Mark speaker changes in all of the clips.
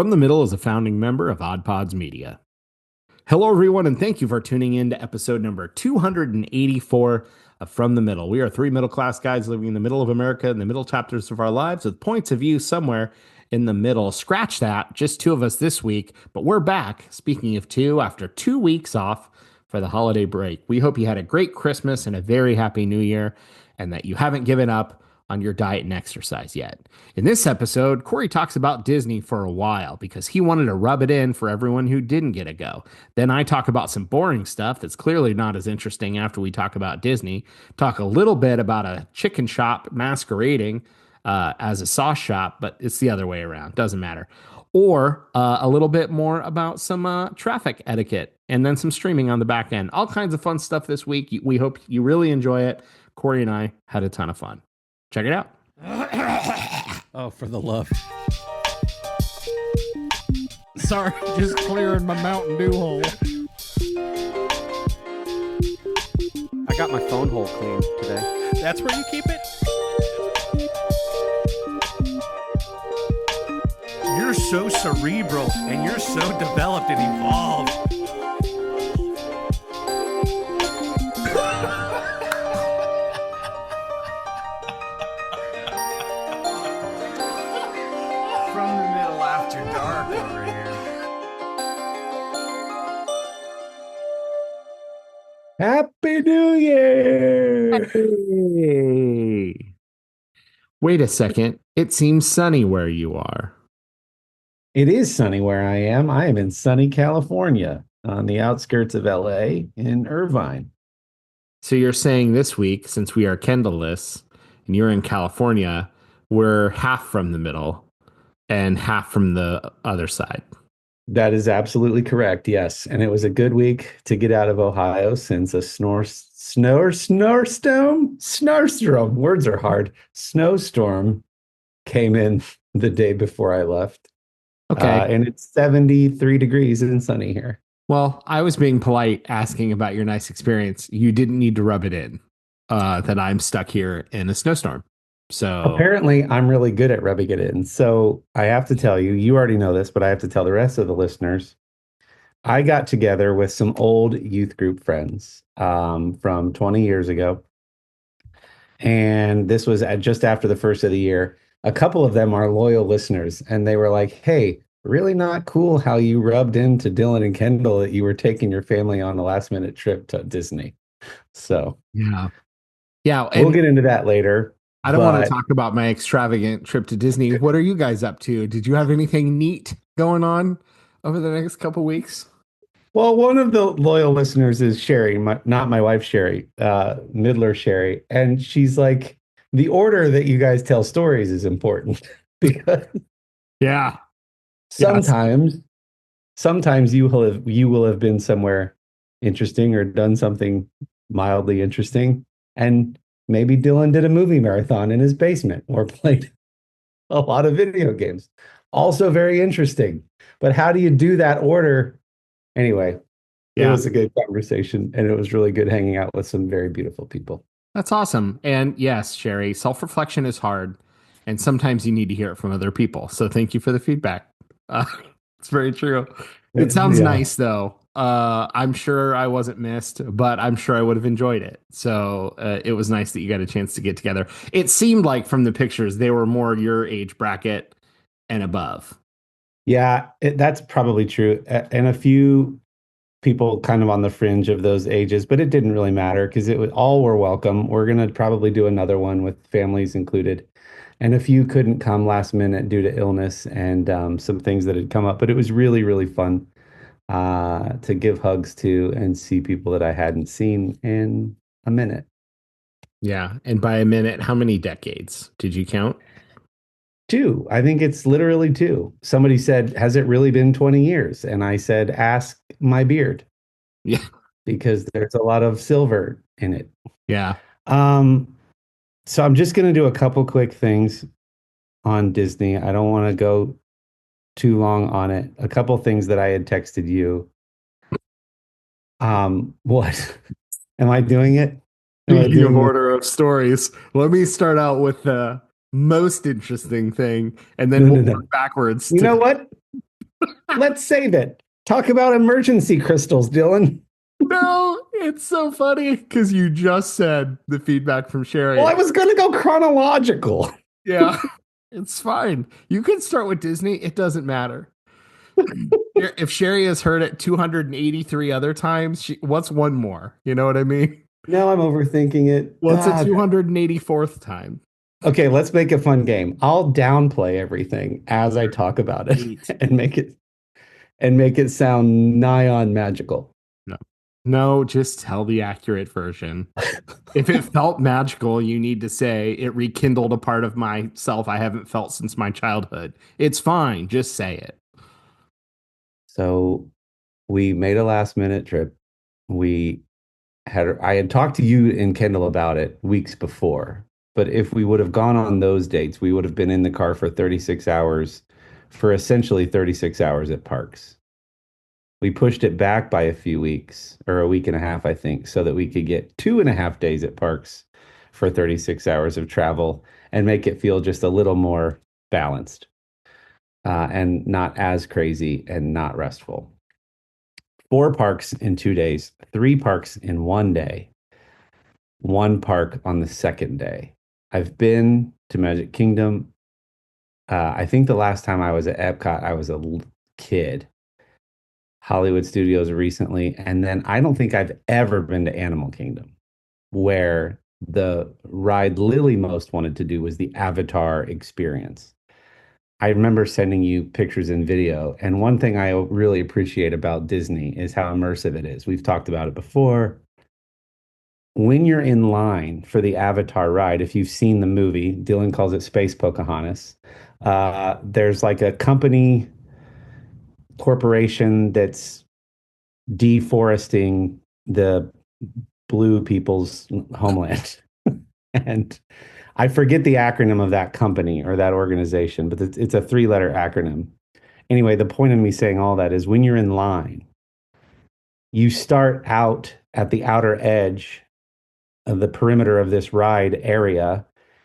Speaker 1: From the Middle is a founding member of Odd Pods Media. Hello, everyone, and thank you for tuning in to episode number 284 of From the Middle. We are three middle class guys living in the middle of America in the middle chapters of our lives with points of view somewhere in the middle. Scratch that, just two of us this week, but we're back. Speaking of two, after 2 weeks off for the holiday break. We hope you had a great Christmas and a very happy New Year, and that you haven't given up on your diet and exercise yet. In this episode, Kory talks about Disney for a while because he wanted to rub it in for everyone who didn't get a go. Then I talk about some boring stuff that's clearly not as interesting after we talk about Disney. Talk a little bit about a chicken shop masquerading as a sauce shop, but it's the other way around. Doesn't matter. Or a little bit more about some traffic etiquette and then some streaming on the back end. All kinds of fun stuff this week. We hope you really enjoy it. Kory and I had a ton of fun. Check it out.
Speaker 2: Oh, for the love.
Speaker 3: Sorry, just clearing my Mountain Dew hole.
Speaker 1: I got my phone hole cleaned today.
Speaker 3: That's where you keep it? You're so cerebral and you're so developed and evolved. From the Middle after dark over here.
Speaker 1: Happy New Year! Hey. Wait a second. It seems sunny where you are.
Speaker 4: It is sunny where I am. I am in sunny California on the outskirts of LA in Irvine.
Speaker 1: So you're saying this week, since we are Kendall-less and you're in California, we're half from the middle and half from the other side.
Speaker 4: That is absolutely correct. Yes. And it was a good week to get out of Ohio since a snowstorm. Words are hard. Snowstorm came in the day before I left.
Speaker 1: Okay.
Speaker 4: And it's 73 degrees and sunny here.
Speaker 1: Well, I was being polite asking about your nice experience. You didn't need to rub it in that I'm stuck here in a snowstorm. So
Speaker 4: apparently I'm really good at rubbing it in. So I have to tell you, you already know this, but I have to tell the rest of the listeners. I got together with some old youth group friends from 20 years ago. And this was just after the first of the year. A couple of them are loyal listeners, and they were like, hey, really not cool how you rubbed into Dillon and Kendall that you were taking your family on a last minute trip to Disney. So
Speaker 1: yeah.
Speaker 4: We'll get into that later.
Speaker 1: I don't want to talk about my extravagant trip to Disney. What are you guys up to? Did you have anything neat going on over the next couple weeks?
Speaker 4: Well, one of the loyal listeners is Sherry, not my wife, Sherry, Midler Sherry. And she's like, the order that you guys tell stories is important because sometimes you will have been somewhere interesting or done something mildly interesting. And maybe Dillon did a movie marathon in his basement or played a lot of video games. Also very interesting. But how do you do that order? Anyway, It was a good conversation, and it was really good hanging out with some very beautiful people.
Speaker 1: That's awesome. And yes, Sherry, self-reflection is hard, and sometimes you need to hear it from other people. So thank you for the feedback. It's very true. It sounds nice, though. I'm sure I wasn't missed, but I'm sure I would have enjoyed it. So it was nice that you got a chance to get together. It seemed like from the pictures, they were more your age bracket and above.
Speaker 4: Yeah, that's probably true. And a few people kind of on the fringe of those ages, but it didn't really matter because all were welcome. We're going to probably do another one with families included. And a few couldn't come last minute due to illness and some things that had come up, but it was really, really fun to give hugs to and see people that I hadn't seen in a minute.
Speaker 1: Yeah. And by a minute, how many decades did you count?
Speaker 4: 2. I think it's literally 2. Somebody said, has it really been 20 years? And I said, ask my beard.
Speaker 1: Yeah.
Speaker 4: Because there's a lot of silver in it.
Speaker 1: Yeah.
Speaker 4: So I'm just going to do a couple quick things on Disney. I don't want to go too long on it. A couple things that I had texted you. What? Am I doing it?
Speaker 1: Speaking of order of stories, let me start out with the most interesting thing, and then we'll work backwards.
Speaker 4: You know what? Let's save it. Talk about emergency crystals, Dillon.
Speaker 1: No, it's so funny because you just said the feedback from
Speaker 4: Well,
Speaker 1: Sherry.
Speaker 4: I was going to go chronological.
Speaker 1: Yeah, it's fine. You can start with Disney. It doesn't matter. If Sherry has heard it 283 other times, what's one more? You know what I mean?
Speaker 4: Now I'm overthinking it.
Speaker 1: What's a 284th time?
Speaker 4: Okay, let's make a fun game. I'll downplay everything as I talk about it
Speaker 1: Eight.
Speaker 4: and make it sound nigh on magical.
Speaker 1: No. No, just tell the accurate version. If it felt magical, you need to say it rekindled a part of myself I haven't felt since my childhood. It's fine. Just say it.
Speaker 4: So we made a last minute trip. We I had talked to you and Kendall about it weeks before, but if we would have gone on those dates, we would have been in the car for 36 hours for essentially 36 hours at parks. We pushed it back by a few weeks or a week and a half, I think, so that we could get 2.5 days at parks for 36 hours of travel and make it feel just a little more balanced and not as crazy and not restful. 4 parks in 2 days, 3 parks in one day, 1 park on the second day. I've been to Magic Kingdom. I think the last time I was at Epcot, I was a kid. Hollywood Studios recently. And then I don't think I've ever been to Animal Kingdom, where the ride Lily most wanted to do was the Avatar experience. I remember sending you pictures and video. And one thing I really appreciate about Disney is how immersive it is. We've talked about it before. When you're in line for the Avatar ride, if you've seen the movie, Dillon calls it Space Pocahontas. There's like a company corporation that's deforesting the blue people's homeland. And I forget the acronym of that company or that organization, but it's a 3-letter acronym. Anyway, the point of me saying all that is when you're in line, you start out at the outer edge of the perimeter of this ride area.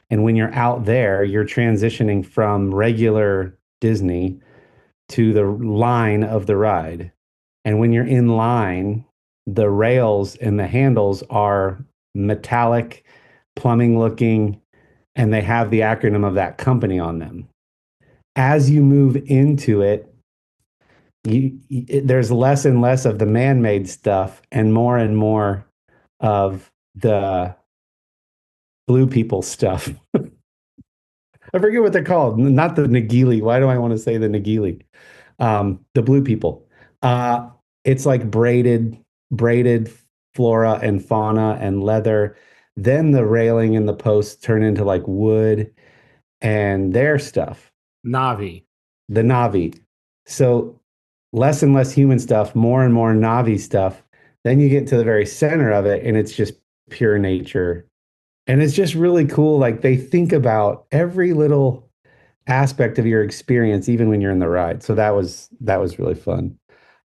Speaker 4: And when you're out there, you're transitioning from regular Disney to the line of the ride. And when you're in line, the rails and the handles are metallic, plumbing looking, and they have the acronym of that company on them. As you move into it, there's less and less of the man-made stuff and more of the blue people stuff. I forget what they're called. Not the Nagili. Why do I want to say the Nagili? The blue people. It's like braided flora and fauna and leather. Then the railing and the posts turn into like wood and their stuff.
Speaker 1: Navi.
Speaker 4: The Navi. So less and less human stuff, more and more Navi stuff. Then you get to the very center of it and it's just pure nature. And it's just really cool. Like they think about every little aspect of your experience, even when you're in the ride. So that was really fun.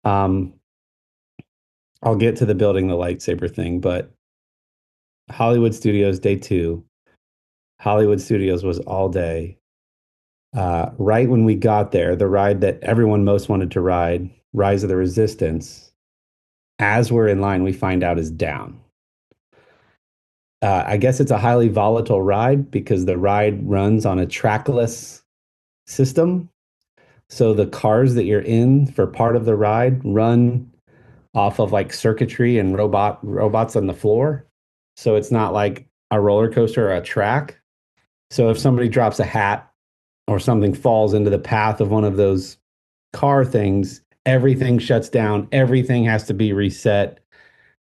Speaker 4: I'll get to the building the lightsaber thing, but Hollywood Studios day 2. Hollywood Studios was all day. Right when we got there, the ride that everyone most wanted to ride, Rise of the Resistance, as we're in line, we find out is down. I guess it's a highly volatile ride because the ride runs on a trackless system. So the cars that you're in for part of the ride run off of like circuitry and robots on the floor. So it's not like a roller coaster or a track. So if somebody drops a hat or something falls into the path of one of those car things, everything shuts down. Everything has to be reset.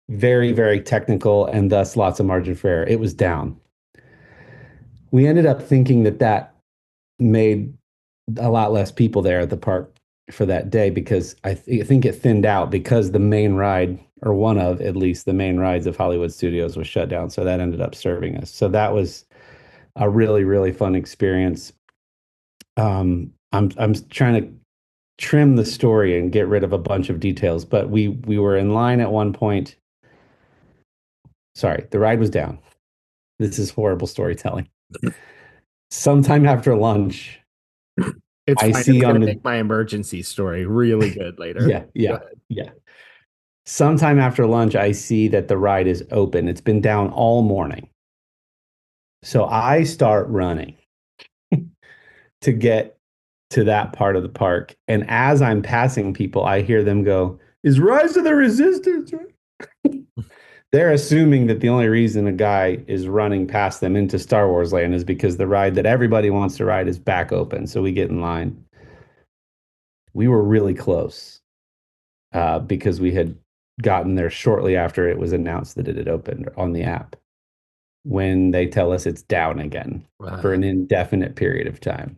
Speaker 4: Very, very technical and thus lots of margin for error. It was down. We ended up thinking that made a lot less people there at the park for that day because I think it thinned out because the main ride, or one of at least the main rides of Hollywood Studios, was shut down. So that ended up serving us. So that was a really, really fun experience. I'm trying to trim the story and get rid of a bunch of details, but we were in line at one point. Sorry, the ride was down. This is horrible storytelling. Sometime after lunch,
Speaker 1: It's
Speaker 4: I
Speaker 1: fine. It's
Speaker 4: see
Speaker 1: going
Speaker 4: on
Speaker 1: to
Speaker 4: the
Speaker 1: make my emergency story really good later.
Speaker 4: yeah,
Speaker 1: Go
Speaker 4: yeah,
Speaker 1: ahead.
Speaker 4: yeah. Sometime after lunch, I see that the ride is open. It's been down all morning. So I start running to get to that part of the park. And as I'm passing people, I hear them go, "Is Rise of the Resistance?" They're assuming that the only reason a guy is running past them into Star Wars Land is because the ride that everybody wants to ride is back open. So we get in line. We were really close because we had gotten there shortly after it was announced that it had opened on the app when they tell us it's down again for an indefinite period of time.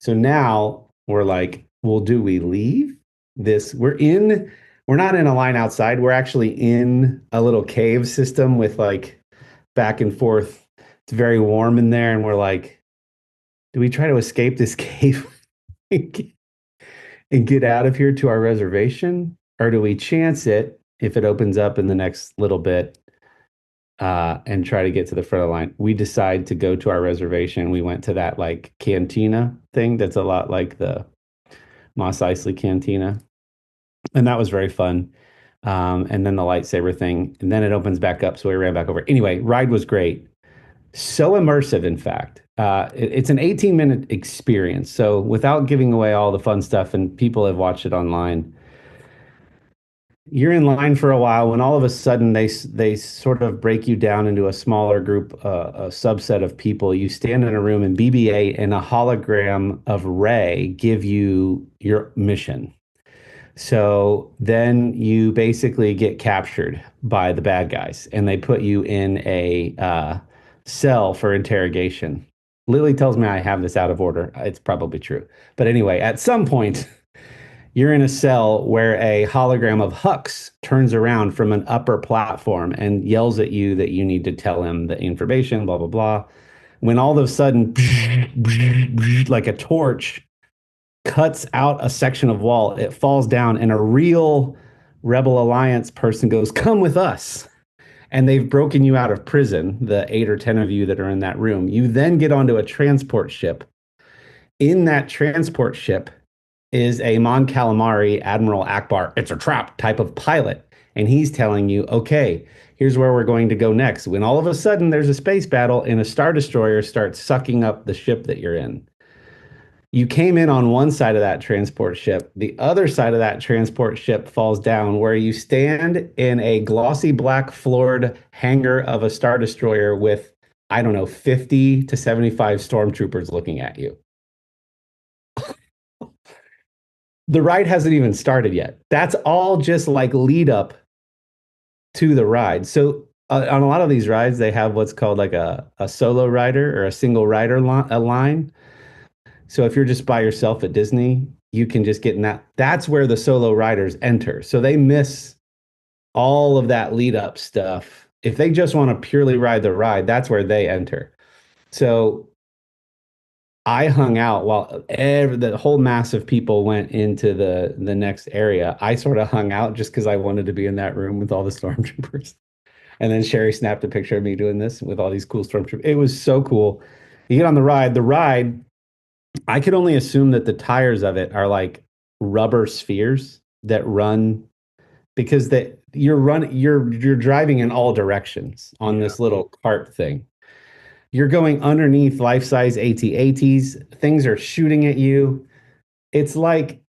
Speaker 4: So now we're like, well, do we leave this? We're not in a line outside. We're actually in a little cave system with like back and forth. It's very warm in there. And we're like, do we try to escape this cave and get out of here to our reservation? Or do we chance it if it opens up in the next little bit and try to get to the front of the line? We decide to go to our reservation. We went to that like cantina thing that's a lot like the Mos Eisley Cantina. And that was very fun. And then the lightsaber thing. And then it opens back up. So we ran back over. Anyway, ride was great. So immersive, in fact. It's an 18-minute experience. So without giving away all the fun stuff, and people have watched it online, you're in line for a while when all of a sudden they sort of break you down into a smaller group, a subset of people. You stand in a room and BB-8 and a hologram of Rey give you your mission. So then you basically get captured by the bad guys and they put you in a cell for interrogation. Lily tells me I have this out of order. It's probably true. But anyway, at some point, you're in a cell where a hologram of Hux turns around from an upper platform and yells at you that you need to tell him the information, blah, blah, blah. When all of a sudden, like a torch cuts out a section of wall, it falls down, and a real Rebel Alliance person goes, "Come with us." And they've broken you out of prison, the 8 or 10 of you that are in that room. You then get onto a transport ship. In that transport ship is a Mon Calamari Admiral Akbar, it's a trap type of pilot. And he's telling you, okay, here's where we're going to go next. When all of a sudden there's a space battle and a Star Destroyer starts sucking up the ship that you're in. You came in on one side of that transport ship. The other side of that transport ship falls down where you stand in a glossy black floored hangar of a Star Destroyer with, I don't know, 50 to 75 stormtroopers looking at you. The ride hasn't even started yet. That's all just like lead up to the ride. So on a lot of these rides, they have what's called like a solo rider or a single rider line. So if you're just by yourself at Disney, you can just get in that. That's where the solo riders enter. So they miss all of that lead up stuff. If they just want to purely ride the ride, that's where they enter. So I hung out while the whole mass of people went into the next area. I sort of hung out just because I wanted to be in that room with all the stormtroopers. And then Sherry snapped a picture of me doing this with all these cool stormtroopers. It was so cool. You get on the ride. The ride, I could only assume that the tires of it are like rubber spheres that run because you're driving in all directions on this little cart thing. You're going underneath life-size AT-ATs. Things are shooting at you. It's like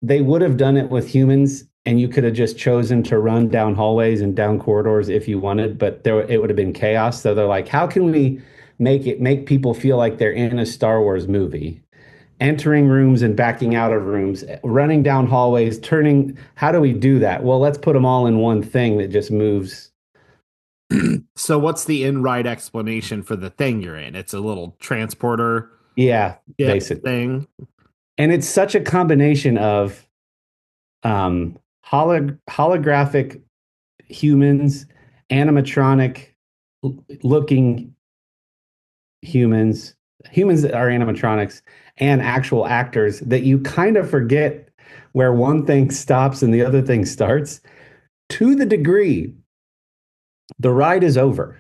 Speaker 4: they would have done it with humans, and you could have just chosen to run down hallways and down corridors if you wanted, but it would have been chaos. So they're like, how can we make people feel like they're in a Star Wars movie? Entering rooms and backing out of rooms, running down hallways, turning. How do we do that? Well, let's put them all in one thing that just moves.
Speaker 1: So what's the in-ride explanation for the thing you're in? It's a little transporter
Speaker 4: Yeah,
Speaker 1: ship
Speaker 4: basically.
Speaker 1: thing.
Speaker 4: And it's such a combination of holographic humans, animatronic looking humans that are animatronics, and actual actors that you kind of forget where one thing stops and the other thing starts. To the degree the ride is over,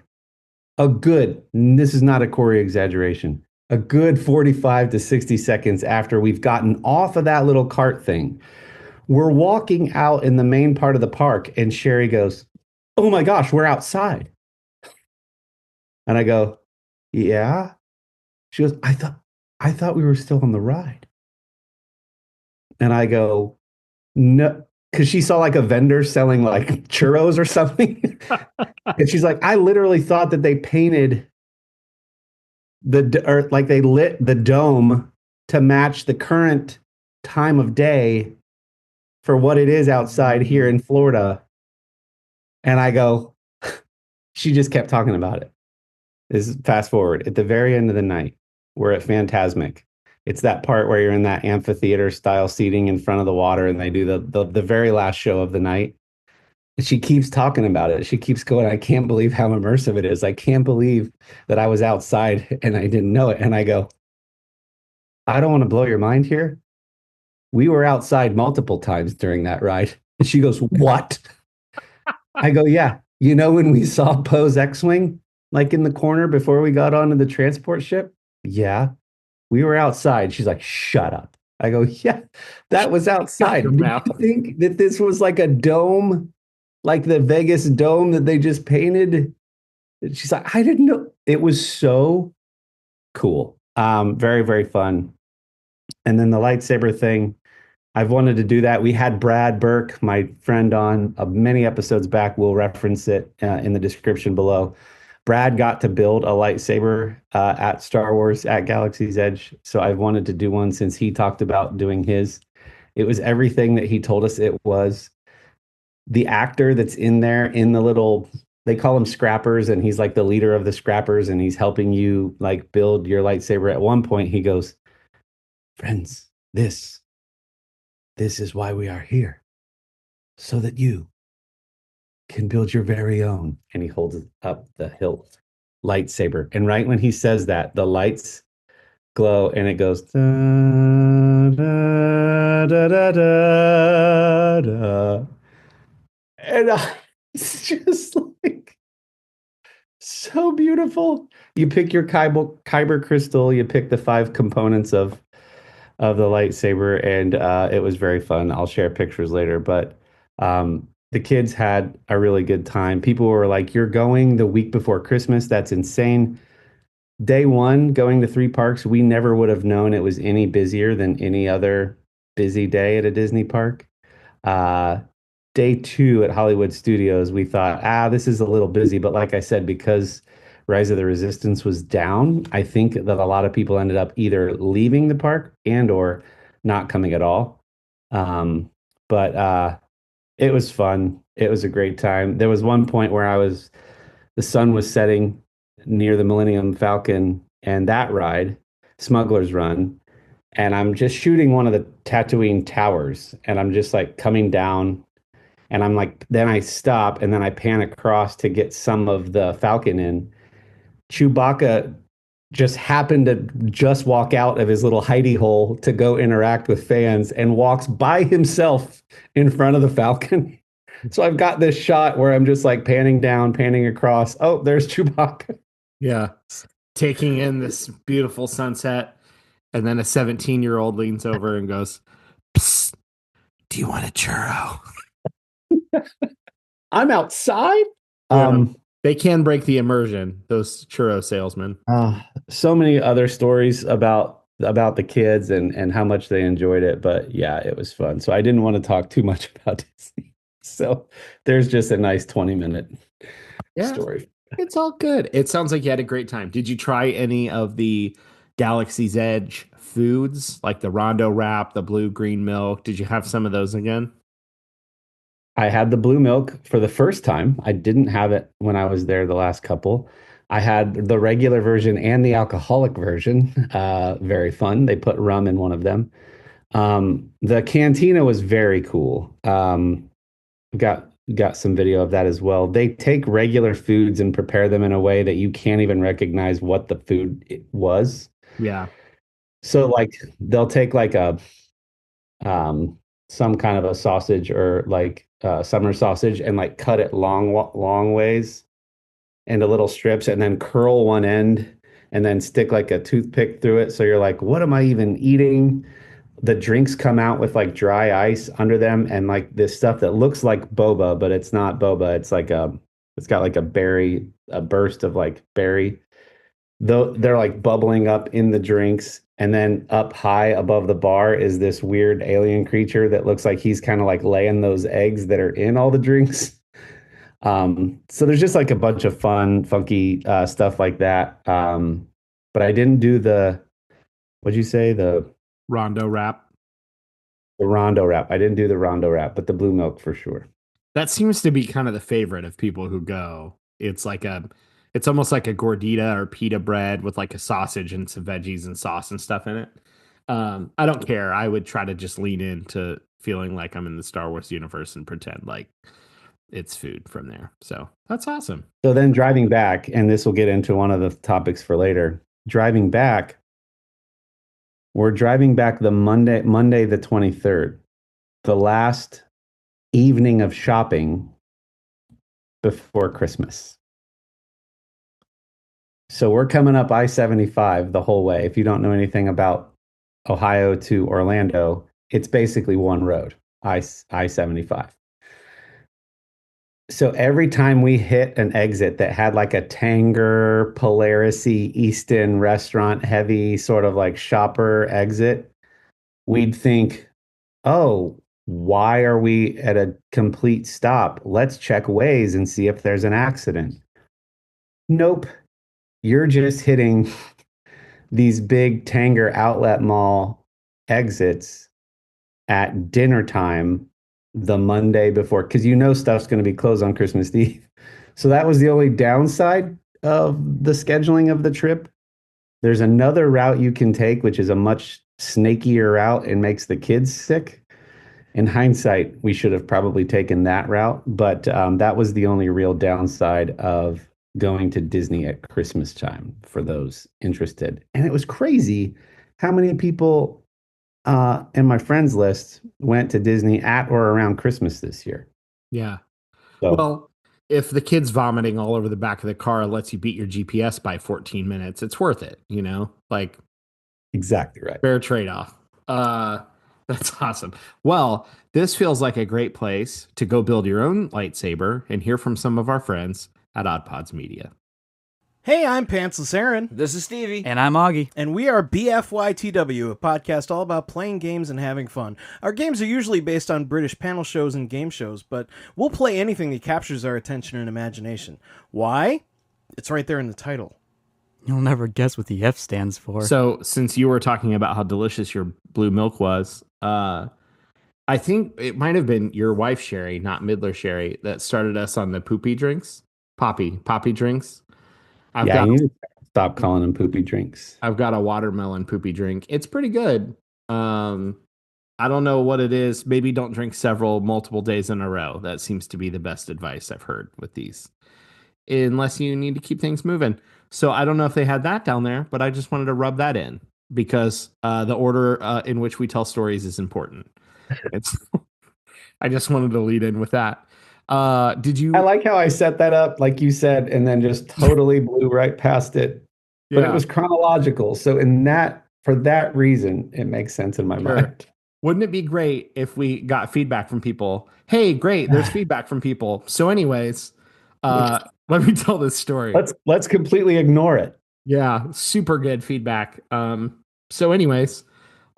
Speaker 4: this is not a Kory exaggeration, a good 45 to 60 seconds after we've gotten off of that little cart thing. We're walking out in the main part of the park, and Sherry goes, "Oh my gosh, we're outside." And I go, "Yeah." She goes, I thought we were still on the ride." And I go, "No," because she saw like a vendor selling like churros or something. And she's like, "I literally thought that they painted or like they lit the dome to match the current time of day for what it is outside here in Florida." And I go, she just kept talking about it. This is fast forward at the very end of the night. We're at Phantasmic. It's that part where you're in that amphitheater style seating in front of the water, and they do the very last show of the night. And she keeps talking about it. She keeps going, "I can't believe how immersive it is. I can't believe that I was outside and I didn't know it." And I go, "I don't want to blow your mind here. We were outside multiple times during that ride." And she goes, "What?" I go, "Yeah. You know, when we saw Poe's X-Wing, like in the corner before we got onto the transport ship? Yeah, we were outside." She's like, "Shut up." I go, "Yeah, that was outside.
Speaker 1: Your
Speaker 4: Did
Speaker 1: mouth.
Speaker 4: you think that this was like a dome, like the Vegas dome that they just painted?" And she's like, "I didn't know." It was so cool. Very, very fun. And then the lightsaber thing, I've wanted to do that. We had Brad Burke, my friend, on many episodes back. We'll reference it in the description below. Brad got to build a lightsaber at Star Wars at Galaxy's Edge. So I've wanted to do one since he talked about doing his. It was everything that he told us it was. The actor that's in there in the little, they call him scrappers, and he's like the leader of the scrappers, and he's helping you like build your lightsaber. At one point, he goes, "Friends, this is why we are here, so that you can build your very own." And he holds up the hilt lightsaber. And right when he says that, the lights glow and it goes da, da, da, da, da, da. And it's just like so beautiful. You pick your kyber crystal, you pick the 5 components of the lightsaber, and it was very fun. I'll share pictures later, but the kids had a really good time. People were like, "You're going the week before Christmas? That's insane." Day one, going to 3 parks, we never would have known it was any busier than any other busy day at a Disney park. Uh, Day two at Hollywood Studios, we thought, this is a little busy. But like I said, because Rise of the Resistance was down, I think that a lot of people ended up either leaving the park and or not coming at all. But it was fun. It was a great time. There was one point where the sun was setting near the Millennium Falcon and that ride, Smuggler's Run, and I'm just shooting one of the Tatooine towers, and I'm just like coming down, and I'm like, then I stop, and then I pan across to get some of the Falcon in. Chewbacca just happened to just walk out of his little hidey hole to go interact with fans and walks by himself in front of the Falcon. So I've got this shot where I'm just like panning down, panning across. Oh, there's Chewbacca.
Speaker 1: Yeah. Taking in this beautiful sunset. And then a 17-year-old leans over and goes, "Psst, do you want a churro?"
Speaker 4: I'm outside.
Speaker 1: Yeah. They can break the immersion, those churro salesmen.
Speaker 4: So many other stories about the kids and how much they enjoyed it, but yeah, it was fun. So I didn't want to talk too much about Disney. So there's just a nice 20-minute story.
Speaker 1: It's all good. It sounds like you had a great time. Did you try any of the Galaxy's Edge foods, like the Rondo wrap, the blue green milk? Did you have some of those again?
Speaker 4: I had the blue milk for the first time. I didn't have it when I was there the last couple. I had the regular version and the alcoholic version. Very fun. They put rum in one of them. The cantina was very cool. Got some video of that as well. They take regular foods and prepare them in a way that you can't even recognize what the food was.
Speaker 1: Yeah.
Speaker 4: So like they'll take like a some kind of a sausage or like summer sausage and like cut it long ways into little strips and then curl one end and then stick like a toothpick through it. So you're like, what am I even eating? The drinks come out with like dry ice under them and like this stuff that looks like boba, but it's not boba. It's got like a burst of like berry. Though they're like bubbling up in the drinks. And then up high above the bar is this weird alien creature that looks like he's kind of like laying those eggs that are in all the drinks. So there's just like a bunch of fun, funky stuff like that. But I didn't do what'd you say?
Speaker 1: Rondo wrap.
Speaker 4: The Rondo wrap. I didn't do the Rondo wrap, but the blue milk for sure.
Speaker 1: That seems to be kind of the favorite of people who go. It's almost like a gordita or pita bread with like a sausage and some veggies and sauce and stuff in it. I don't care. I would try to just lean into feeling like I'm in the Star Wars universe and pretend like it's food from there. So that's awesome.
Speaker 4: So then driving back, and this will get into one of the topics for later. Driving back, we're driving back the Monday the 23rd, the last evening of shopping before Christmas. So we're coming up I-75 the whole way. If you don't know anything about Ohio to Orlando, it's basically one road, I-75. So every time we hit an exit that had like a Tanger, Polaris-y, Easton restaurant heavy sort of like shopper exit, we'd think, oh, why are we at a complete stop? Let's check Waze and see if there's an accident. Nope. You're just hitting these big Tanger outlet mall exits at dinner time the Monday before, because you know stuff's going to be closed on Christmas Eve. So that was the only downside of the scheduling of the trip. There's another route you can take, which is a much snakier route and makes the kids sick. In hindsight, we should have probably taken that route, but that was the only real downside of going to Disney at Christmas time for those interested. And it was crazy how many people in my friends list went to Disney at or around Christmas this year.
Speaker 1: Yeah.
Speaker 4: So,
Speaker 1: Well, if the kid's vomiting all over the back of the car lets you beat your GPS by 14 minutes, it's worth it, you know? Like
Speaker 4: exactly right.
Speaker 1: fair trade-off. That's awesome. Well, this feels like a great place to go build your own lightsaber and hear from some of our friends at Odd Pods Media.
Speaker 3: Hey, I'm Pantsless Aaron.
Speaker 5: This is Stevie.
Speaker 2: And I'm Augie.
Speaker 3: And we are BFYTW, a podcast all about playing games and having fun. Our games are usually based on British panel shows and game shows, but we'll play anything that captures our attention and imagination. Why? It's right there in the title.
Speaker 2: You'll never guess what the F stands for.
Speaker 1: So, since you were talking about how delicious your blue milk was, I think it might have been your wife, Sherry, not Midler Sherry, that started us on the poopy drinks, poppy drinks.
Speaker 4: You need to stop calling them poopy drinks.
Speaker 1: I've got a watermelon poopy drink. It's pretty good. I don't know what it is. Maybe don't drink multiple days in a row. That seems to be the best advice I've heard with these, unless you need to keep things moving. So I don't know if they had that down there, but I just wanted to rub that in because the order in which we tell stories is important. I just wanted to lead in with that. Did you?
Speaker 4: I like how I set that up, like you said, and then just totally blew right past it. But it was chronological. So for that reason, it makes sense in my mind.
Speaker 1: Wouldn't it be great if we got feedback from people? Hey, great, there's feedback from people. So anyways, let me tell this story.
Speaker 4: Let's completely ignore it.
Speaker 1: Yeah, super good feedback. So anyways,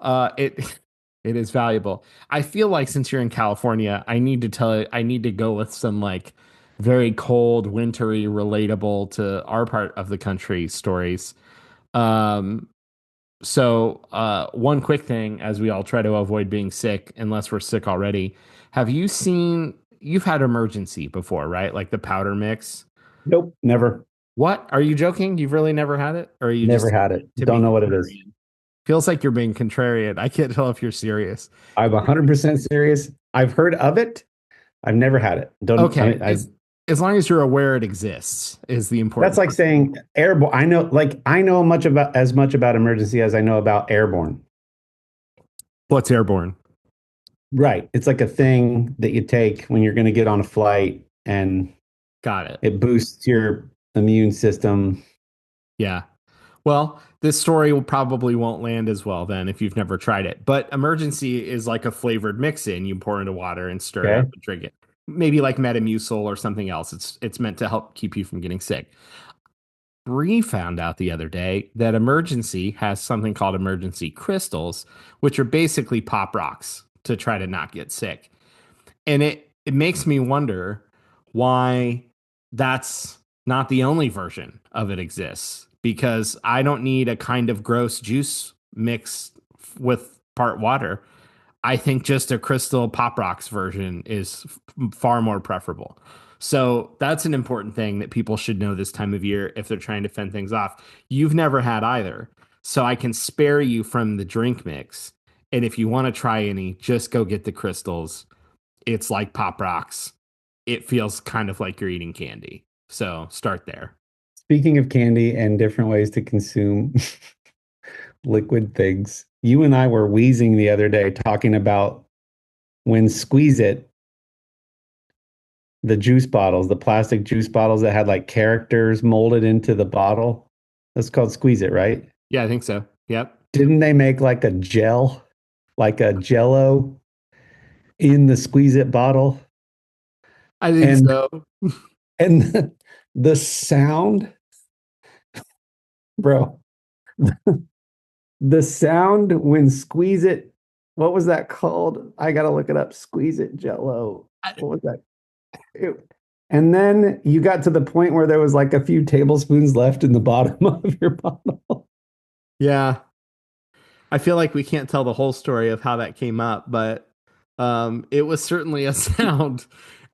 Speaker 1: it is valuable. I feel like since you're in California, I need to go with some like very cold, wintry, relatable to our part of the country stories. So one quick thing as we all try to avoid being sick, unless we're sick already. You've had emergency before, right? Like the powder mix?
Speaker 4: Nope, never.
Speaker 1: What? Are you joking? You've really never had it? Or you
Speaker 4: never had it? Don't know what it is.
Speaker 1: Feels like you're being contrarian. I can't tell if you're serious.
Speaker 4: I'm 100% serious. I've heard of it. I've never had it.
Speaker 1: Okay. As long as you're aware it exists is the important.
Speaker 4: That's like saying airborne. I know as much about emergency as I know about airborne.
Speaker 1: What's airborne?
Speaker 4: Right. It's like a thing that you take when you're going to get on a flight and
Speaker 1: got it.
Speaker 4: It boosts your immune system.
Speaker 1: Yeah. Well, this story will probably won't land as well then if you've never tried it. But emergency is like a flavored mix in. You pour into water and stir it up
Speaker 4: Okay.
Speaker 1: and drink it. Maybe like Metamucil or something else. It's meant to help keep you from getting sick. Bree found out the other day that emergency has something called emergency crystals, which are basically pop rocks to try to not get sick. And it makes me wonder why that's not the only version of it exists, because I don't need a kind of gross juice mix with part water. I think just a crystal pop rocks version is far more preferable. So that's an important thing that people should know this time of year if they're trying to fend things off. You've never had either. So I can spare you from the drink mix. And if you want to try any, just go get the crystals. It's like Pop Rocks. It feels kind of like you're eating candy. So start there.
Speaker 4: Speaking of candy and different ways to consume liquid things, you and I were wheezing the other day talking about when Squeeze It, the juice bottles, the plastic juice bottles that had like characters molded into the bottle. That's called Squeeze It, right?
Speaker 1: Yeah, I think so. Yep.
Speaker 4: Didn't they make like a gel, like a jello in the Squeeze It bottle?
Speaker 1: I think
Speaker 4: And
Speaker 1: so.
Speaker 4: the sound, bro, the sound when Squeeze It, what was that called? I gotta look it up. Squeeze It Jello. What was that? And then you got to the point where there was like a few tablespoons left in the bottom of your bottle.
Speaker 1: Yeah. I feel like we can't tell the whole story of how that came up, but it was certainly a sound.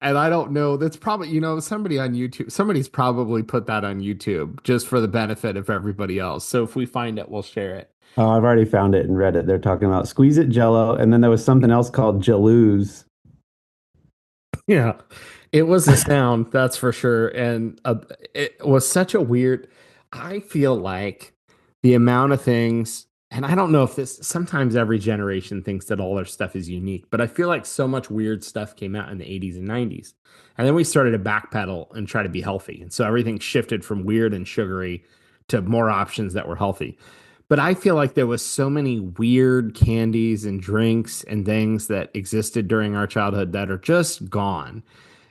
Speaker 1: And I don't know, that's probably, somebody on YouTube, somebody's probably put that on YouTube just for the benefit of everybody else. So if we find it, we'll share it.
Speaker 4: Oh, I've already found it and read it. They're talking about Squeeze It Jello, and then there was something else called Jaloos.
Speaker 1: Yeah, it was a sound, that's for sure. And it was such a weird, I feel like the amount of things, and I don't know if this, sometimes every generation thinks that all their stuff is unique, but I feel like so much weird stuff came out in the 80s and 90s. And then we started to backpedal and try to be healthy. And so everything shifted from weird and sugary to more options that were healthy. But I feel like there was so many weird candies and drinks and things that existed during our childhood that are just gone.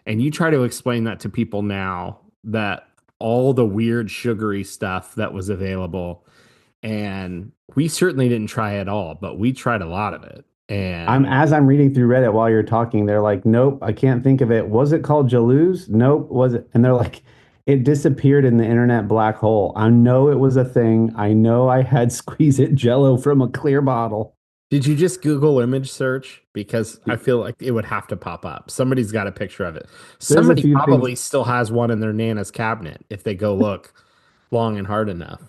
Speaker 1: And you try to explain that to people now, that all the weird sugary stuff that was available, and we certainly didn't try it all, but we tried a lot of it.
Speaker 4: I'm
Speaker 1: And
Speaker 4: as I'm reading through Reddit while you're talking, they're like, nope, I can't think of it. Was it called Jaloos? Nope. Was it? And they're like, it disappeared in the internet black hole. I know it was a thing. I know I had Squeeze It Jello from a clear bottle.
Speaker 1: did you just Google image search? Because I feel like it would have to pop up. Somebody's got a picture of it.
Speaker 4: There's a
Speaker 1: Somebody
Speaker 4: few things.
Speaker 1: probably still has one in their Nana's cabinet if they go look long and hard enough.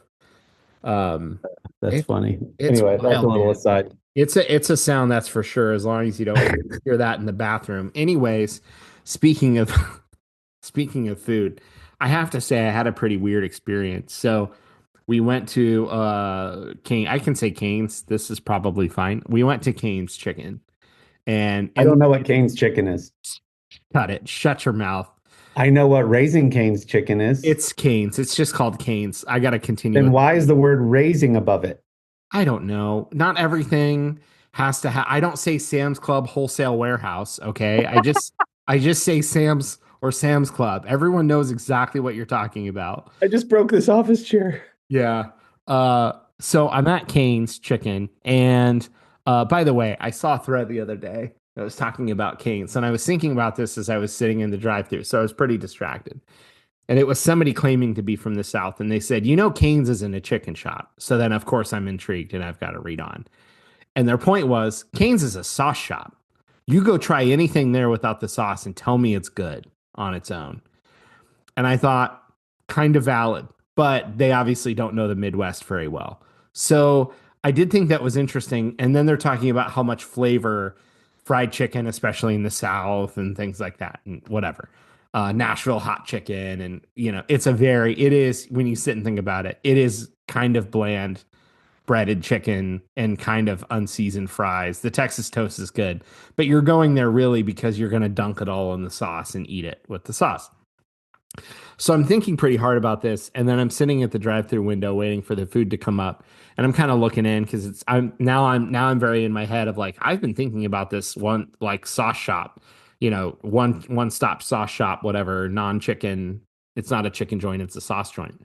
Speaker 1: Um,
Speaker 4: That's
Speaker 1: it,
Speaker 4: funny.
Speaker 1: it's
Speaker 4: Anyway, that's a
Speaker 1: wild,
Speaker 4: little
Speaker 1: man.
Speaker 4: aside.
Speaker 1: It's a sound, that's for sure, as long as you don't hear that in the bathroom. Anyways, speaking of speaking of food, I have to say I had a pretty weird experience. So we went to Caine. I can say Caine's. This is probably fine. We went to Caine's Chicken and
Speaker 4: I don't know what Caine's chicken is.
Speaker 1: cut it. Shut your mouth.
Speaker 4: I know what Raising Cane's chicken is.
Speaker 1: It's Caine's. It's just called Caine's. I got to continue
Speaker 4: Then
Speaker 1: with.
Speaker 4: why is the word raising above it?
Speaker 1: I don't know. Not everything has to have. I don't say Sam's Club wholesale warehouse. Okay, I just say Sam's or Sam's Club. Everyone knows exactly what you're talking about.
Speaker 4: I just broke this office chair.
Speaker 1: Yeah. So I'm at Caine's Chicken, and by the way, I saw a thread the other day that was talking about Caine's, and I was thinking about this as I was sitting in the drive-thru, so I was pretty distracted. And it was somebody claiming to be from the South, and they said, Cane's isn't a chicken shop. So then, of course, I'm intrigued, and I've got to read on. And their point was, Cane's is a sauce shop. You go try anything there without the sauce and tell me it's good on its own. And I thought, kind of valid, but they obviously don't know the Midwest very well. So I did think that was interesting. And then they're talking about how much flavor fried chicken, especially in the South and things like that, and whatever. Nashville hot chicken. And, it is, when you sit and think about it, it is kind of bland breaded chicken and kind of unseasoned fries. The Texas toast is good, but you're going there really because you're going to dunk it all in the sauce and eat it with the sauce. So I'm thinking pretty hard about this, and then I'm sitting at the drive-through window waiting for the food to come up, and I'm kind of looking in because I'm very in my head of like I've been thinking about this one like sauce shop, one stop sauce shop, whatever, non-chicken. It's not a chicken joint, it's a sauce joint.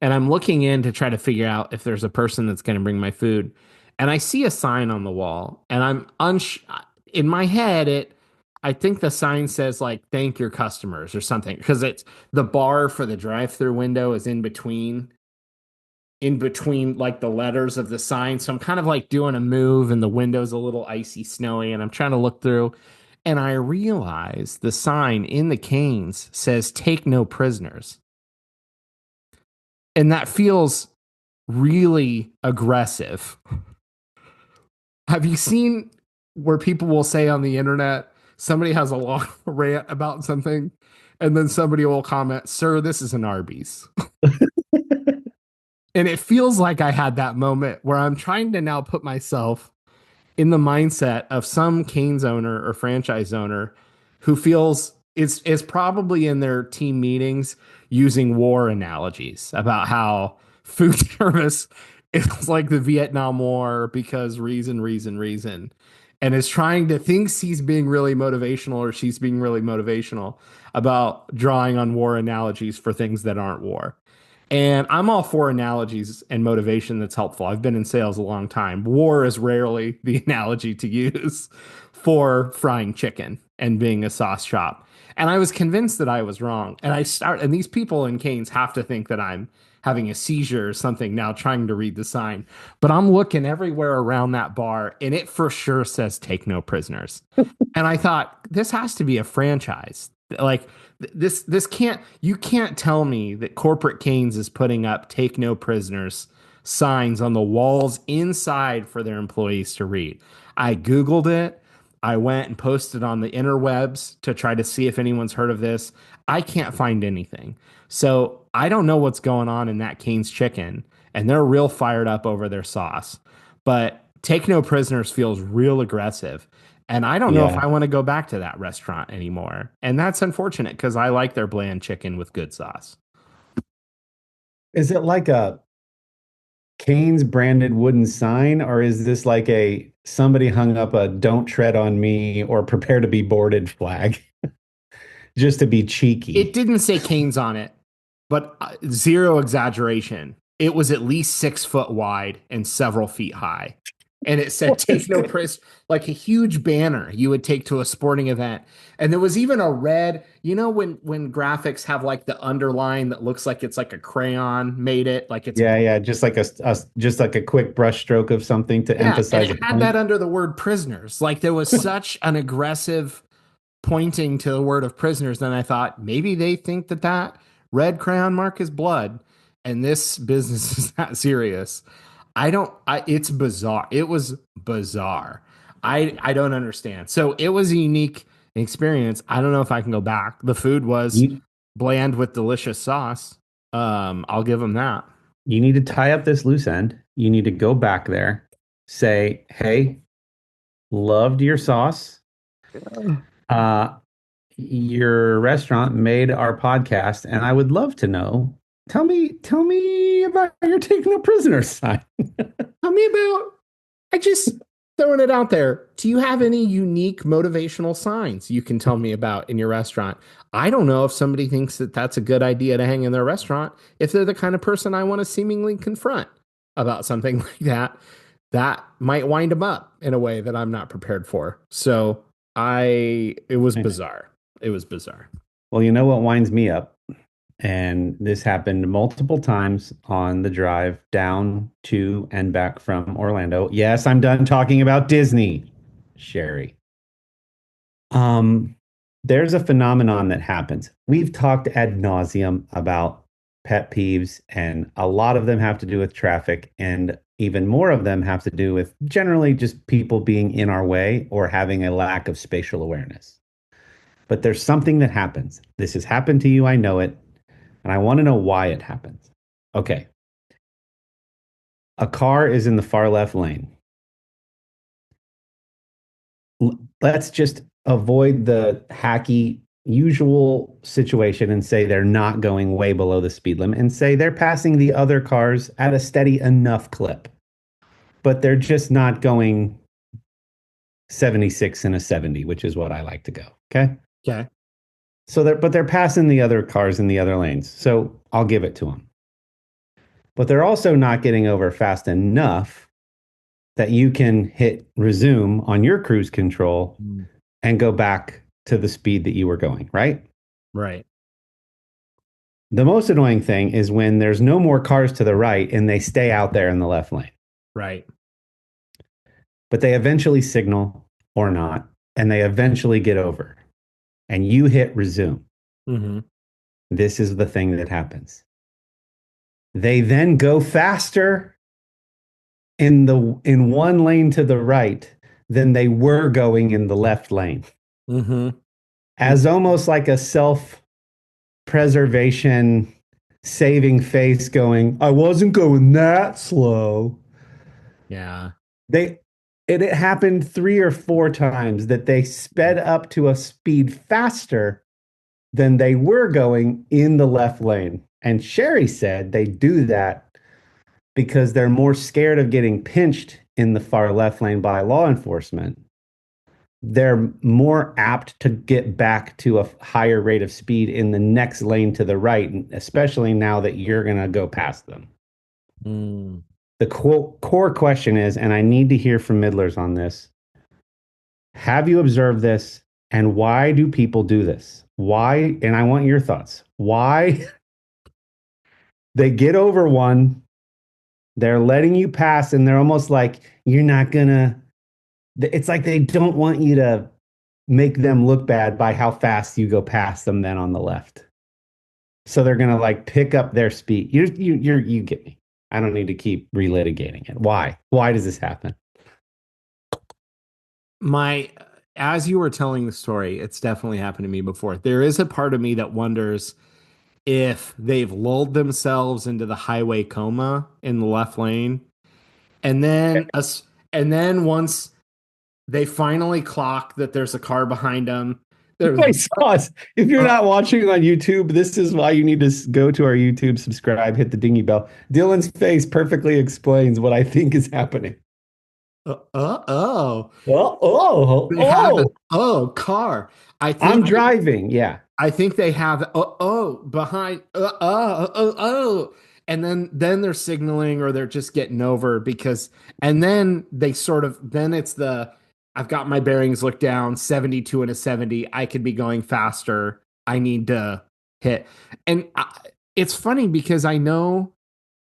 Speaker 1: And I'm looking in to try to figure out if there's a person that's going to bring my food. And I see a sign on the wall, and in my head I think the sign says like thank your customers or something because it's the bar for the drive-through window is in between like the letters of the sign. So I'm kind of like doing a move and the window's a little icy snowy and I'm trying to look through and I realize the sign in the Canes says take no prisoners. And that feels really aggressive. Have you seen where people will say on the internet, somebody has a long rant about something, and then somebody will comment, "Sir, this is an Arby's." And it feels like I had that moment where I'm trying to now put myself in the mindset of some Cane's owner or franchise owner who feels is probably in their team meetings using war analogies about how food service is like the Vietnam War because reason, and is trying to thinks he's being really motivational or she's being really motivational about drawing on war analogies for things that aren't war. And I'm all for analogies and motivation that's helpful. I've been in sales a long time. War is rarely the analogy to use for frying chicken and being a sauce shop. And I was convinced that I was wrong. And these people in Canes have to think that I'm having a seizure or something now trying to read the sign. But I'm looking everywhere around that bar and it for sure says take no prisoners. And I thought this has to be a franchise. Like this can't you can't tell me that corporate Canes is putting up take no prisoners signs on the walls inside for their employees to read. I googled it. I went and posted on the interwebs to try to see if anyone's heard of this. I can't find anything. So I don't know what's going on in that Cane's chicken, and they're real fired up over their sauce. But take no prisoners feels real aggressive. And I don't know if
Speaker 4: Yeah.
Speaker 1: I want to go back to that restaurant anymore. And that's unfortunate because I like their bland chicken with good sauce.
Speaker 4: Is it like a Cane's branded wooden sign, or is this like a somebody hung up a "Don't tread on me" or "Prepare to be boarded" flag just to be
Speaker 1: It
Speaker 4: cheeky?
Speaker 1: didn't say Canes on it, but zero exaggeration. It was at least 6 foot wide and several feet high. And it said,
Speaker 4: What is
Speaker 1: take no
Speaker 4: good?
Speaker 1: price, like a huge banner you would take to a sporting event. And there was even a red, when graphics have like the underline that looks like it's like a crayon made it, like it's,
Speaker 4: Yeah, yeah, just like just like a quick brush stroke of something to
Speaker 1: yeah. And
Speaker 4: emphasize a
Speaker 1: it had that
Speaker 4: point.
Speaker 1: under the word prisoners. Like there was such an aggressive pointing to the word of prisoners. Then I thought maybe they think that that red crayon mark is blood, and this business is not serious. I don't. It's bizarre. It was bizarre. I don't understand. So it was a unique experience. I don't know if I can go back. The food was
Speaker 4: You
Speaker 1: bland with delicious sauce. I'll give them that.
Speaker 4: you need to tie up this loose end. You need to go back there, say, "Hey, loved your sauce. Uh, your restaurant made our podcast, and I would love to know. Tell me about your take no prisoners sign."
Speaker 1: Tell me about. I just throwing it out there. Do you have any unique motivational signs you can tell me about in your restaurant? I don't know if somebody thinks that that's a good idea to hang in their restaurant. If they're the kind of person I want to seemingly confront about something like that, that might wind them up in a way that I'm not prepared for. So it was bizarre. It was bizarre.
Speaker 4: Well, you know what winds me up? And this happened multiple times on the drive down to and back from Orlando. Yes, I'm done talking about Disney, Sherry. Um, there's a phenomenon that happens. We've talked ad nauseum about pet peeves, and a lot of them have to do with traffic, and even more of them have to do with generally just people being in our way or having a lack of spatial awareness. But there's something that happens. This has happened to you, I know it, and I want to know why it happens. Okay. A car is in the far left lane. Let's just avoid the hacky usual situation and say they're not going way below the speed limit and say they're passing the other cars at a steady enough clip, but they're just not going 76 and a 70, which is what I like to go. Okay.
Speaker 1: Okay.
Speaker 4: So they're passing the other cars in the other lanes. So I'll give it to them. But they're also not getting over fast enough that you can hit resume on your cruise control and go back to the speed that you were going, right?
Speaker 1: Right.
Speaker 4: The most annoying thing is when there's no more cars to the right and they stay out there in the left lane.
Speaker 1: Right.
Speaker 4: But they eventually signal or not, and they eventually get over, and you hit resume.
Speaker 1: Mm-hmm.
Speaker 4: This is the thing that happens. They then go faster in one lane to the right than they were going in the left lane.
Speaker 1: Mm-hmm.
Speaker 4: As almost like a self-preservation saving face going, I wasn't going that slow.
Speaker 1: Yeah.
Speaker 4: It happened 3 or 4 times that they sped up to a speed faster than they were going in the left lane. And Sherry said they do that because they're more scared of getting pinched in the far left lane by law enforcement. They're more apt to get back to a higher rate of speed in the next lane to the right, especially now that you're going to go past them.
Speaker 1: Mm.
Speaker 4: The core question is, and I need to hear from middlers on this, have you observed this, and why do people do this? Why, and I want your thoughts. Why they get over one, they're letting you pass, and they're almost like, you're not gonna, it's like they don't want you to make them look bad by how fast you go past them then on the left. So they're gonna like pick up their speed. You get me. I don't need to keep relitigating it. Why? Why does this happen?
Speaker 1: As you were telling the story, it's definitely happened to me before. There is a part of me that wonders if they've lulled themselves into the highway coma in the left lane, and then once they finally clock that there's a car behind them.
Speaker 4: Wait, Sauce, if you're not watching on YouTube, this is why you need to go to our YouTube, subscribe, hit the dingy bell. Dillon's face perfectly explains what I think is happening.
Speaker 1: They have car.
Speaker 4: I'm driving. Yeah.
Speaker 1: I think they have behind and then they're signaling or they're just getting over because and then they sort of then it's the I've got my bearings looked down 72 and a 70. I could be going faster. I need to hit. And it's funny because I know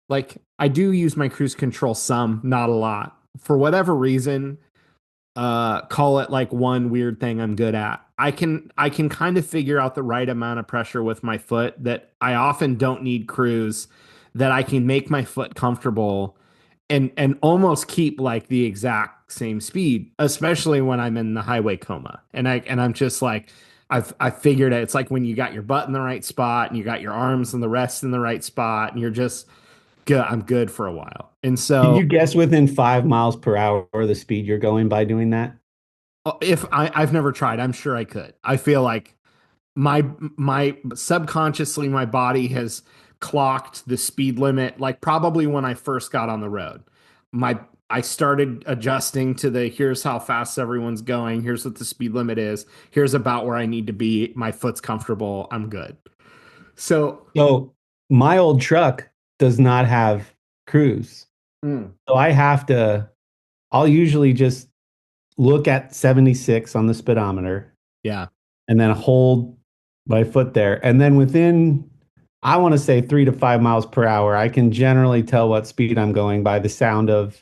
Speaker 1: like I do use my cruise control some, not a lot. For whatever reason, call it like one weird thing I'm good at. I can kind of figure out the right amount of pressure with my foot that I often don't need cruise, that I can make my foot comfortable and almost keep like the exact same speed, especially when I'm in the highway coma. I'm just like I figured it. It's like when you got your butt in the right spot and you got your arms and the rest in the right spot and you're just good. I'm good for a while. And
Speaker 4: Can
Speaker 1: so
Speaker 4: you guess within 5 miles per hour the speed you're going by doing that?
Speaker 1: if I've never tried, I'm sure I could. I feel like my subconsciously my body has clocked the speed limit like probably when I first got on the road. I started adjusting to the here's how fast everyone's going, here's what the speed limit is, here's about where I need to be, my foot's comfortable, I'm good. So
Speaker 4: My old truck does not have cruise. So I'll usually just look at 76 on the speedometer
Speaker 1: yeah.
Speaker 4: and then hold my foot there. And then within, I want to say 3 to 5 miles per hour, I can generally tell what speed I'm going by the sound of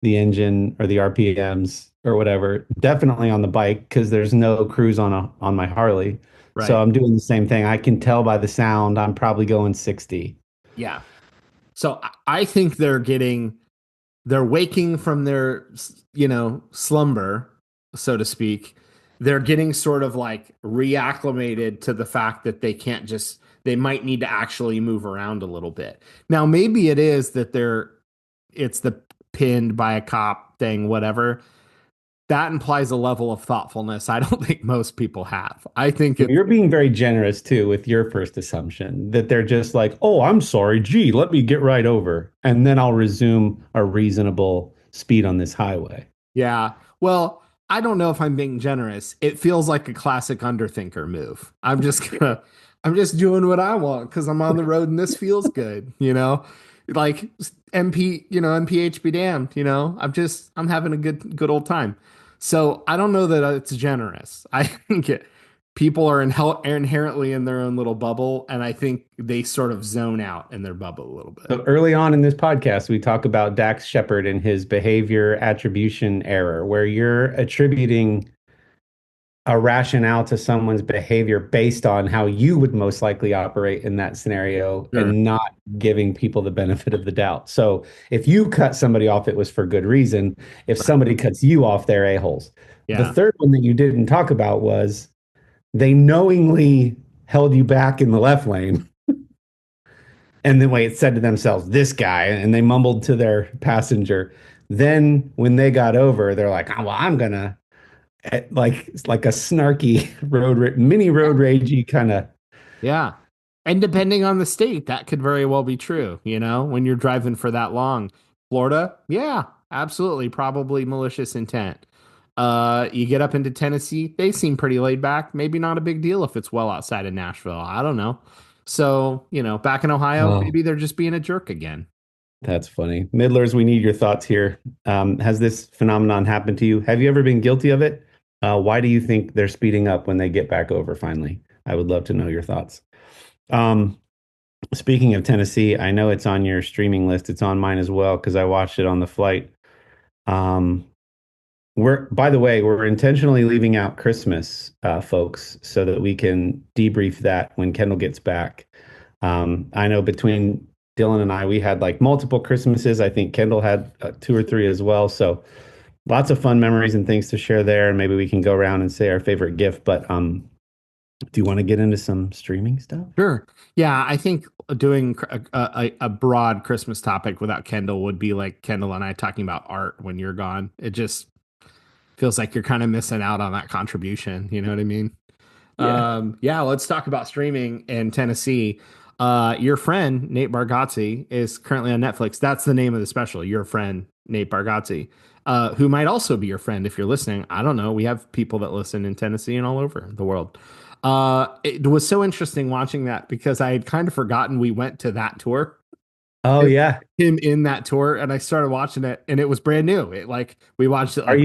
Speaker 4: the engine or the RPMs or whatever. Definitely on the bike because there's no cruise on my Harley.
Speaker 1: Right.
Speaker 4: So I'm doing the same thing. I can tell by the sound I'm probably going 60.
Speaker 1: Yeah. So I think they're waking from their, slumber, so to speak. They're getting sort of like reacclimated to the fact that they might need to actually move around a little bit. Now, maybe it is that it's the pinned by a cop thing, whatever. that implies a level of thoughtfulness I don't think most people have. I think it's
Speaker 4: You're being very generous too with your first assumption that they're just like, oh, I'm sorry. Gee, let me get right over. And then I'll resume a reasonable speed on this highway.
Speaker 1: yeah. Well, I don't know if I'm being generous. It feels like a classic underthinker move. I'm just doing what I want because I'm on the road and this feels good, you know? Like MPH be damned, you know? I'm having a good old time. So I don't know that it's generous. I think people are inherently in their own little bubble, and I think they sort of zone out in their bubble a little bit.
Speaker 4: So early on in this podcast, we talk about Dax Shepard and his behavior attribution error, where you're attributing a rationale to someone's behavior based on how you would most likely operate in that scenario
Speaker 1: Sure.
Speaker 4: and not giving people the benefit of the doubt. So if you cut somebody off, it was for good reason. If somebody cuts you off, they're a-holes. The
Speaker 1: Yeah.
Speaker 4: third one that you didn't talk about was they knowingly held you back in the left lane. And then wait, said to themselves, this guy, and they mumbled to their passenger. Then when they got over, they're like, oh, well, I'm gonna like a snarky mini road ragey kind of.
Speaker 1: Yeah. And depending on the state, that could very well be true, you know, when you're driving for that long. Florida, yeah, absolutely, probably malicious intent. You get up into Tennessee, they seem pretty laid back. Maybe not a big deal if it's well outside of Nashville. I don't know. So, you know, back in Ohio,
Speaker 4: Oh,
Speaker 1: maybe they're just being a jerk again.
Speaker 4: that's funny. Middlers, we need your thoughts here. Has this phenomenon happened to you? Have you ever been guilty of it? Why do you think they're speeding up when they get back over finally? I would love to know your thoughts. Um, Speaking of Tennessee, I know it's on your streaming list. It's on mine as well because I watched it on the flight. Um, by the way, we're intentionally leaving out Christmas, folks, so that we can debrief that when Kendall gets back. I know between Dillon and I, we had like multiple Christmases. I think Kendall had two or three as well. So lots of fun memories and things to share there. And maybe we can go around and say our favorite gift. But do you want to get into some streaming stuff?
Speaker 1: Sure. Yeah, I think doing a broad Christmas topic without Kendall would be like Kendall and I talking about art when you're gone. It just feels like you're kind of missing out on that contribution. You know what I mean?
Speaker 4: Yeah.
Speaker 1: Yeah, let's talk about streaming in Tennessee. Your Friend Nate Bargatze is currently on Netflix. That's the name of the special. Your Friend Nate Bargatze, who might also be your friend if you're listening. I don't know. We have people that listen in Tennessee and all over the world. It was so interesting watching that because I had kind of forgotten we went to that tour.
Speaker 4: Oh yeah.
Speaker 1: Him in that tour, and I started watching it, and it was brand new. It like we watched it
Speaker 4: Are
Speaker 1: like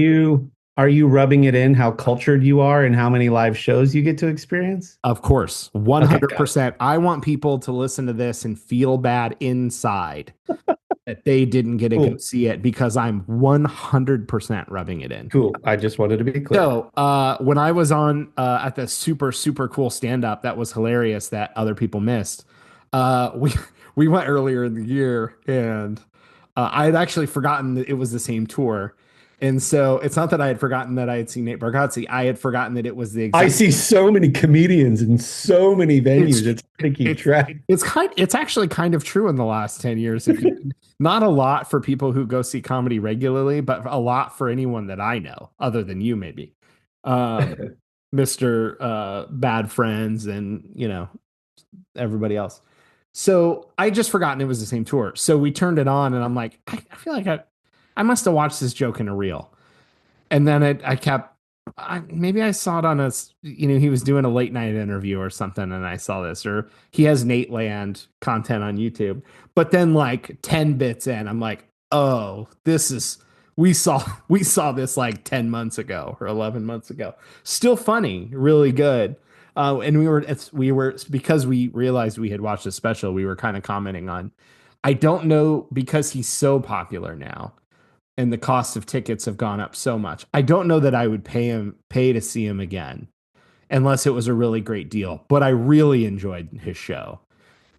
Speaker 4: you rubbing it in how cultured you are and how many live shows you get to experience?
Speaker 1: Of course,
Speaker 4: Okay, got it.
Speaker 1: 100%. I want people to listen to this and feel bad inside that they didn't get to go
Speaker 4: Cool.
Speaker 1: see it because I'm 100% rubbing it in.
Speaker 4: Cool. I just wanted to be clear.
Speaker 1: So, when I was on at the super cool stand up that was hilarious that other people missed, we we went earlier in the year, and I had actually forgotten that it was the same tour. And so it's not that I had forgotten that I had seen Nate Bargatze. I had forgotten that it was the
Speaker 4: I
Speaker 1: exact.
Speaker 4: see so many comedians in so many
Speaker 1: It's
Speaker 4: venues. It's hard to keep
Speaker 1: it's
Speaker 4: track.
Speaker 1: it's actually kind of true in the last 10 years. Not a lot for people who go see comedy regularly, but a lot for anyone that I know, other than you, maybe. Um, Mr. Bad Friends and everybody else. So I just forgotten it was the same tour. So we turned it on and I'm like, I feel like I must have watched this joke in a reel. And then I kept, maybe I saw it on he was doing a late night interview or something, and I saw this, or he has Nate Land content on YouTube. But then, like 10 bits in, I'm like, oh, we saw this like 10 months ago or 11 months ago. Still funny, really good. And we were because we realized we had watched a special. We were kind of commenting on. I don't know because he's so popular now and the cost of tickets have gone up so much. I don't know that I would pay to see him again unless it was a really great deal. But I really enjoyed his show.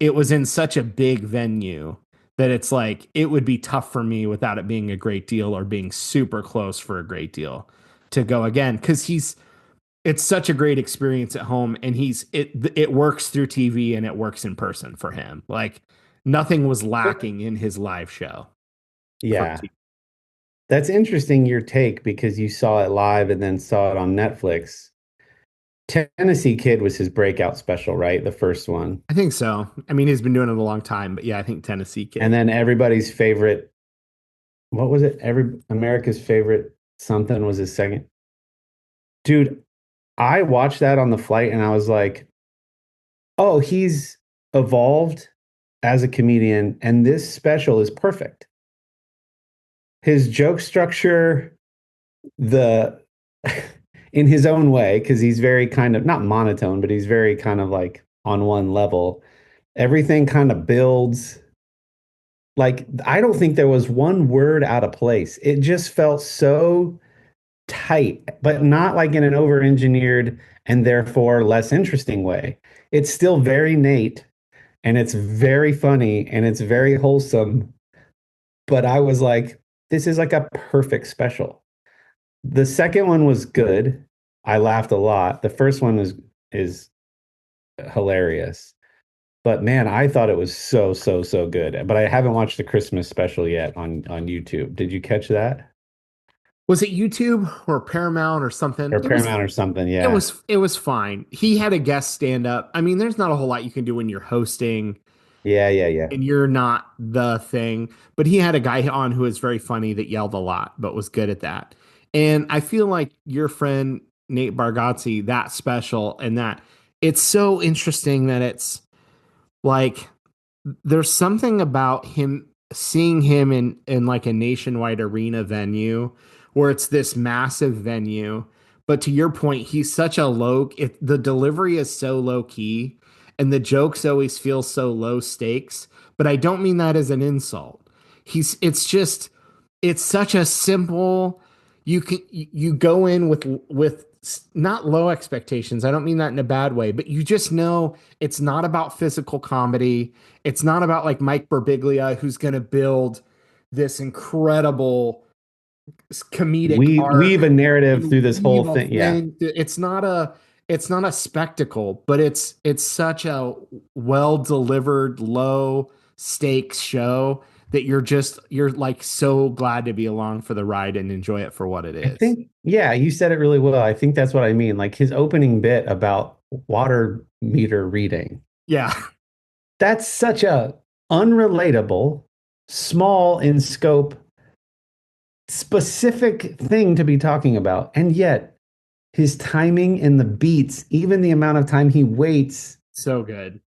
Speaker 1: It was in such a big venue that it's like it would be tough for me without it being a great deal or being super close for a great deal to go again because it's such a great experience at home and it works through TV and it works in person for him. Like nothing was lacking in his live show.
Speaker 4: Yeah. That's interesting, your take, because you saw it live and then saw it on Netflix. Tennessee Kid was his breakout special, right? The first one.
Speaker 1: I think so. I mean, he's been doing it a long time, but yeah, I think Tennessee
Speaker 4: And
Speaker 1: Kid.
Speaker 4: then everybody's favorite, what was it? America's favorite something was his second. Dude, I watched that on the flight and I was like, oh, he's evolved as a comedian, and this special is perfect. His joke structure, the in his own way, because he's very kind of not monotone, but he's very kind of like on one level. Everything kind of builds. Like, I don't think there was one word out of place. It just felt so tight, but not like in an over-engineered and therefore less interesting way. It's still very Nate and it's very funny and it's very wholesome. But I was like, this is like a perfect special. The second one was good. I laughed a lot. The first one is hilarious. But man, I thought it was so good. But I haven't watched the Christmas special yet on YouTube. Did you catch that?
Speaker 1: Was it YouTube or Paramount or something?
Speaker 4: Or Paramount or something? Yeah.
Speaker 1: It was fine. He had a guest stand up. I mean, there's not a whole lot you can do when you're hosting
Speaker 4: Yeah.
Speaker 1: and you're not the thing, but he had a guy on who was very funny that yelled a lot, but was good at that. And I feel like your friend Nate Bargatze, that special and that it's so interesting that it's like there's something about him seeing him in like a nationwide arena venue where it's this massive venue, but to your point he's such a the delivery is so low key and the jokes always feel so low stakes, but I don't mean that as an insult. It's just it's such a simple, you go in with not low expectations. I don't mean that in a bad way, but you just know it's not about physical comedy. It's not about like Mike Birbiglia who's going to build this incredible comedic
Speaker 4: We weave
Speaker 1: arc
Speaker 4: a narrative through
Speaker 1: and
Speaker 4: this whole
Speaker 1: weave a
Speaker 4: thing. Yeah.
Speaker 1: thing. It's not a spectacle, but it's such a well delivered, low stakes show that you're like so glad to be along for the ride and enjoy it for what it
Speaker 4: I
Speaker 1: is.
Speaker 4: think, yeah, you said it really well. I think that's what I mean. Like his opening bit about water meter reading.
Speaker 1: Yeah.
Speaker 4: That's such a unrelatable, small in scope, specific thing to be talking about. And yet his timing and the beats, even the amount of time he waits
Speaker 1: So good.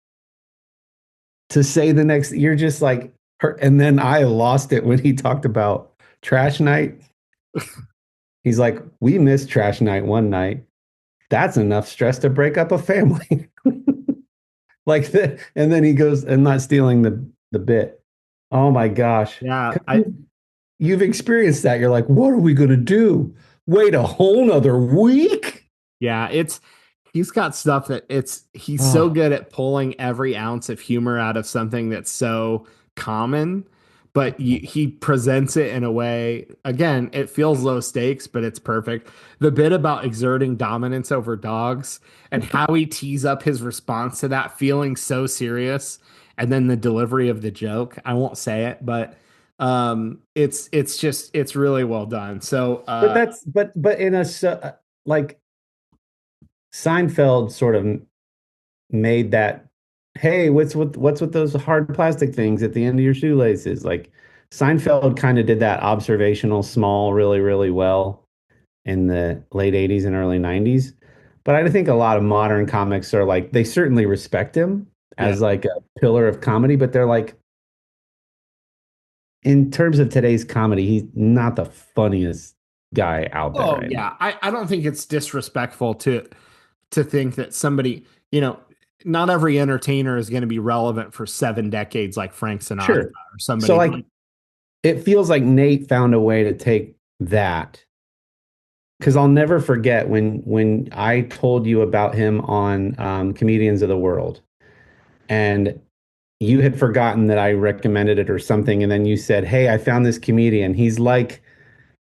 Speaker 4: to say the next, you're just like, and then I lost it when he talked about trash night. He's like, we missed trash night one night. That's enough stress to break up a family. Like the, and then he goes, and not stealing the bit. Oh my gosh.
Speaker 1: Yeah,
Speaker 4: You've experienced that. You're like, what are we gonna do? Wait a whole nother week?
Speaker 1: yeah, it's he's got stuff that he's so
Speaker 4: Oh,
Speaker 1: good at pulling every ounce of humor out of something that's so common, but he presents it in a way, again, it feels low stakes, but it's perfect. The bit about exerting dominance over dogs and how he tees up his response to that feeling so serious, and then the delivery of the joke. I won't say it, but it's just it's really well done. So
Speaker 4: but that's but in a like Seinfeld sort of made that, hey, what's with those hard plastic things at the end of your shoelaces? Like Seinfeld kind of did that observational small really well in the late 80s and early 90s. But I think a lot of modern comics are like, they certainly respect him
Speaker 1: yeah.
Speaker 4: as like a pillar of comedy, but they're like, in terms of today's comedy, he's not the funniest guy out there
Speaker 1: Oh
Speaker 4: right now.
Speaker 1: yeah, I don't think it's disrespectful to think that somebody, not every entertainer is going to be relevant for 7 decades like Frank Sinatra
Speaker 4: Sure.
Speaker 1: or
Speaker 4: So
Speaker 1: somebody.
Speaker 4: like it feels like Nate found a way to take that, because I'll never forget when I told you about him on Comedians of the World, and you had forgotten that I recommended it or something, and then you said, "Hey, I found this comedian. He's like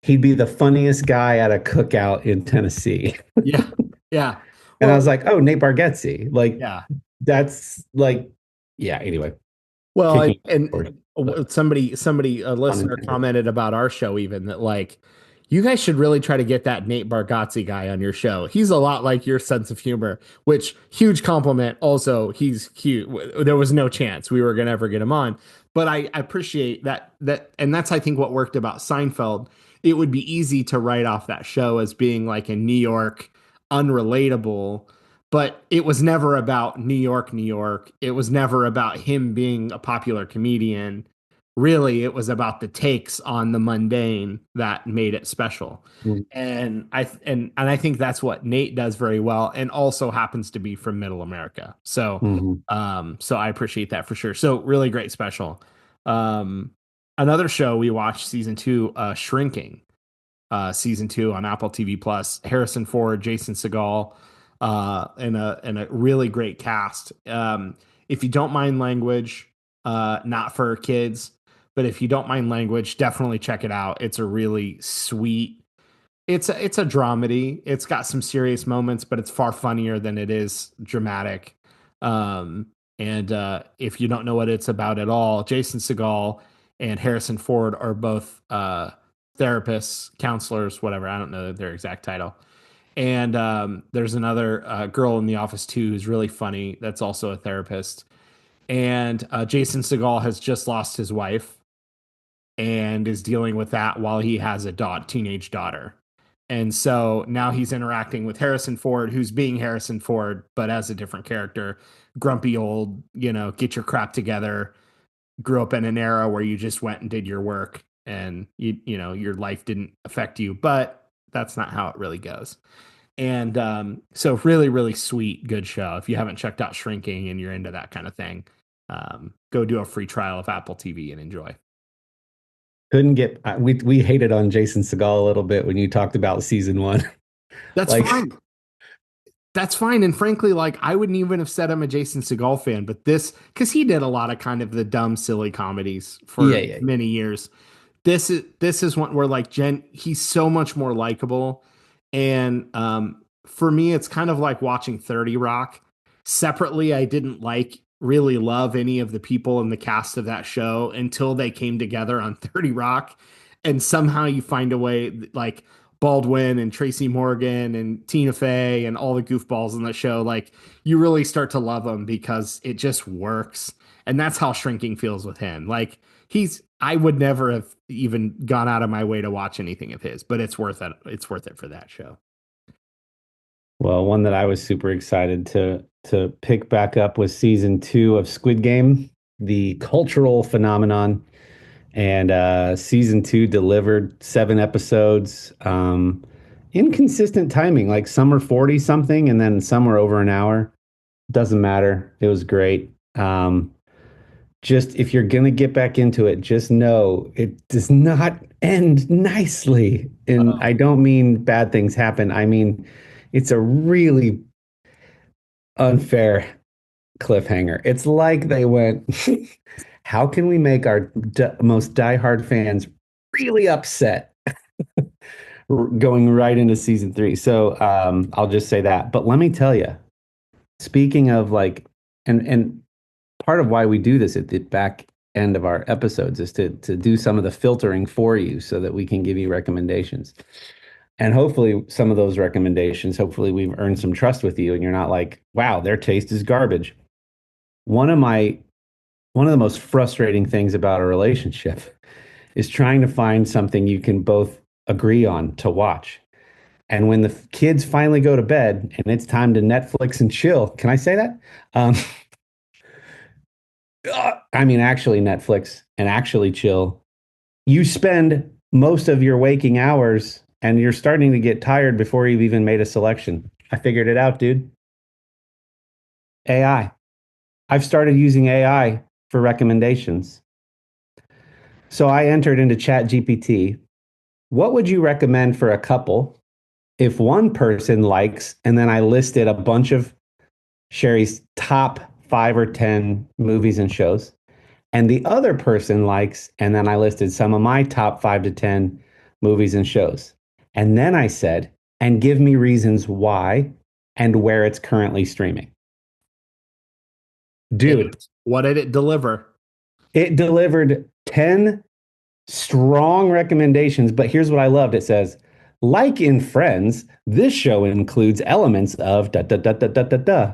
Speaker 4: he'd be the funniest guy at a cookout in Tennessee."
Speaker 1: Yeah, yeah.
Speaker 4: And I
Speaker 1: Well,
Speaker 4: was like, "Oh, Nate Bargatze." Like
Speaker 1: yeah.
Speaker 4: that's like, yeah. Anyway,
Speaker 1: Well,
Speaker 4: kicking
Speaker 1: and
Speaker 4: forward.
Speaker 1: Somebody, a listener
Speaker 4: Unintended.
Speaker 1: commented about our show even that like you guys should really try to get that Nate Bargatze guy on your show. He's a lot like your sense of humor, which huge compliment. Also, he's cute. There was no chance we were gonna ever get him on, but I appreciate that, and that's I think what worked about Seinfeld. It would be easy to write off that show as being like a New York unrelatable, but it was never about New York, New York. It was never about him being a popular comedian. Really, it was about the takes on the mundane that made it special.
Speaker 4: Mm.
Speaker 1: And I think that's what Nate does very well, and also happens to be from Middle America. So
Speaker 4: Mhm.
Speaker 1: so I appreciate that for sure. So really great special. Um, Another show we watched season two, Shrinking, season two on Apple TV Plus. Harrison Ford, Jason Segel, and a really great cast. If you don't mind language, not for kids, but if you don't mind language, definitely check it out. It's a really sweet. It's a dramedy. It's got some serious moments, but it's far funnier than it is dramatic. And if you don't know what it's about at all, Jason Segel and Harrison Ford are both therapists, counselors, whatever. I don't know their exact title. And there's another girl in the office too who's really funny. That's also a therapist. And Jason Segel has just lost his wife and is dealing with that while he has a teenage daughter. And so now he's interacting with Harrison Ford, who's being Harrison Ford, but as a different character, grumpy old, get your crap together, grew up in an era where you just went and did your work and your life didn't affect you, but that's not how it really goes. And so really, really sweet, good show. If you haven't checked out Shrinking and you're into that kind of thing, go do a free trial of Apple TV and enjoy.
Speaker 4: Couldn't get we hated on Jason Segel a little bit when you talked about season one.
Speaker 1: That's
Speaker 4: Like,
Speaker 1: fine. That's fine. And frankly, like I wouldn't even have said I'm a Jason Segel fan, but because he did a lot of kind of the dumb, silly comedies for
Speaker 4: yeah.
Speaker 1: many years. This is one where like he's so much more likable. And for me, it's kind of like watching 30 Rock. Separately, I didn't really love any of the people in the cast of that show until they came together on 30 Rock. And somehow you find a way, like Baldwin and Tracy Morgan and Tina Fey and all the goofballs in the show, like you really start to love them because it just works. And that's how Shrinking feels with him. Like I would never have even gone out of my way to watch anything of his, but it's worth it. It's worth it for that show.
Speaker 4: Well, one that I was super excited to pick back up was season 2 of Squid Game, the cultural phenomenon. And season 2 delivered 7 episodes. Inconsistent timing, like some are 40 something and then some are over an hour. Doesn't matter. It was great. Just if you're gonna get back into it, just know it does not end nicely. And I don't mean bad things happen. I mean it's a really unfair cliffhanger. It's like they went, how can we make our most diehard fans really upset going right into season 3? So I'll just say that. But let me tell you, speaking of like, and part of why we do this at the back end of our episodes is to do some of the filtering for you so that we can give you recommendations. And hopefully some of those recommendations, hopefully we've earned some trust with you and you're not like, wow, their taste is garbage. One of the most frustrating things about a relationship is trying to find something you can both agree on to watch. And when the kids finally go to bed and it's time to Netflix and chill, can I say that? I mean, actually Netflix and actually chill. You spend most of your waking hours and you're starting to get tired before you've even made a selection. I figured it out, dude. AI. I've started using AI for recommendations. So I entered into Chat GPT. What would you recommend for a couple if one person likes, and then I listed a bunch of Sherry's top 5 or 10 movies and shows, and the other person likes, and then I listed some of my top 5 to 10 movies and shows. And then I said, and give me reasons why and where it's currently streaming. Dude,
Speaker 1: What did it deliver?
Speaker 4: It delivered 10 strong recommendations, but here's what I loved. It says, like in Friends, this show includes elements of da da da da da da da.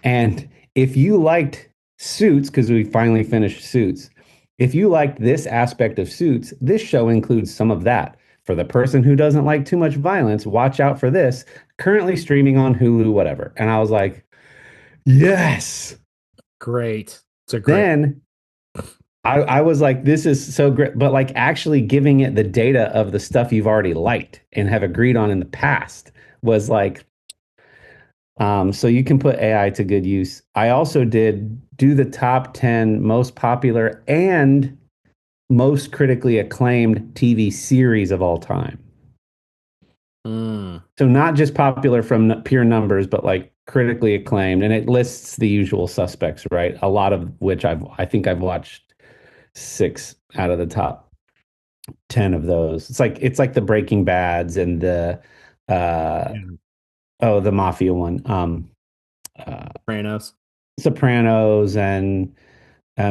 Speaker 4: And if you liked Suits, because we finally finished Suits, if you liked this aspect of Suits, this show includes some of that. For the person who doesn't like too much violence, watch out for this. Currently streaming on Hulu, whatever. And I was like, yes.
Speaker 1: Great. It's a great.
Speaker 4: Then I was like, this is so great, but like actually giving it the data of the stuff you've already liked and have agreed on in the past was like, so you can put AI to good use. I also did do the top 10 most popular and most critically acclaimed TV series of all time. So not just popular from pure numbers, but like critically acclaimed, and it lists the usual suspects, right? A lot of which I think I've watched 6 out of the top 10 of those. It's like the Breaking Bads and the
Speaker 1: Yeah.
Speaker 4: the Mafia one,
Speaker 1: Sopranos.
Speaker 4: Sopranos and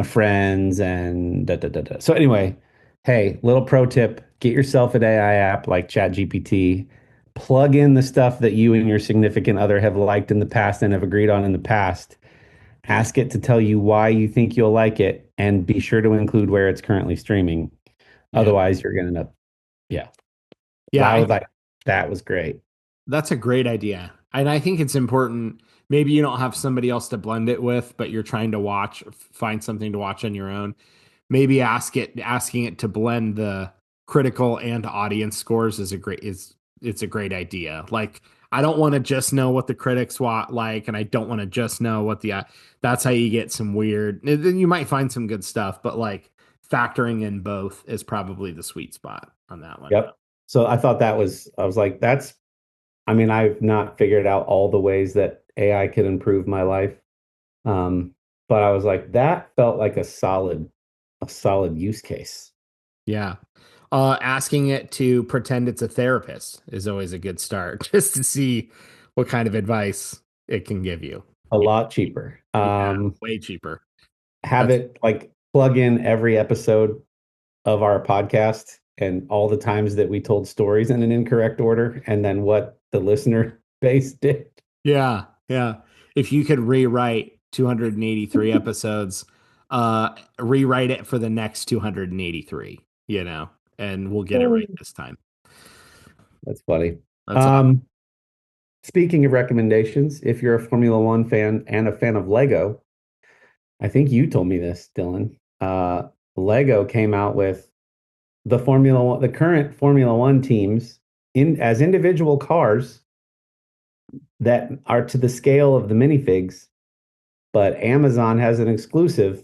Speaker 4: Friends and da da da da. So anyway, hey, little pro tip: get yourself an AI app like ChatGPT. Plug in the stuff that you and your significant other have liked in the past and have agreed on in the past. Ask it to tell you why you think you'll like it, and be sure to include where it's currently streaming.
Speaker 1: Yeah.
Speaker 4: Otherwise, you're gonna end up, yeah.
Speaker 1: Yeah,
Speaker 4: I was like, that was great.
Speaker 1: that's a great idea. And I think it's important. Maybe you don't have somebody else to blend it with, but you're trying to find something to watch on your own. Maybe asking it to blend the critical and audience scores it's a great idea. Like, I don't want to just know what the critics like, and I don't want to just know what that's how you get some weird, then you might find some good stuff, but like factoring in both is probably the sweet spot on that one.
Speaker 4: Yep. So I thought I was like, I mean, I've not figured out all the ways that AI could improve my life. But I was like, that felt like a solid use case.
Speaker 1: Yeah. Asking it to pretend it's a therapist is always a good start, just to see what kind of advice it can give you.
Speaker 4: A lot cheaper.
Speaker 1: Yeah, way cheaper.
Speaker 4: Have
Speaker 1: That's
Speaker 4: it like plug in every episode of our podcast and all the times that we told stories in an incorrect order, and then what the listener base did.
Speaker 1: yeah, yeah. If you could rewrite 283 episodes, rewrite it for the next 283, and we'll get it right this time.
Speaker 4: That's funny.
Speaker 1: That's awesome.
Speaker 4: Speaking of recommendations, if you're a Formula One fan and a fan of Lego, I think you told me this, Dillon. Lego came out with the current Formula One teams as individual cars that are to the scale of the minifigs, but Amazon has an exclusive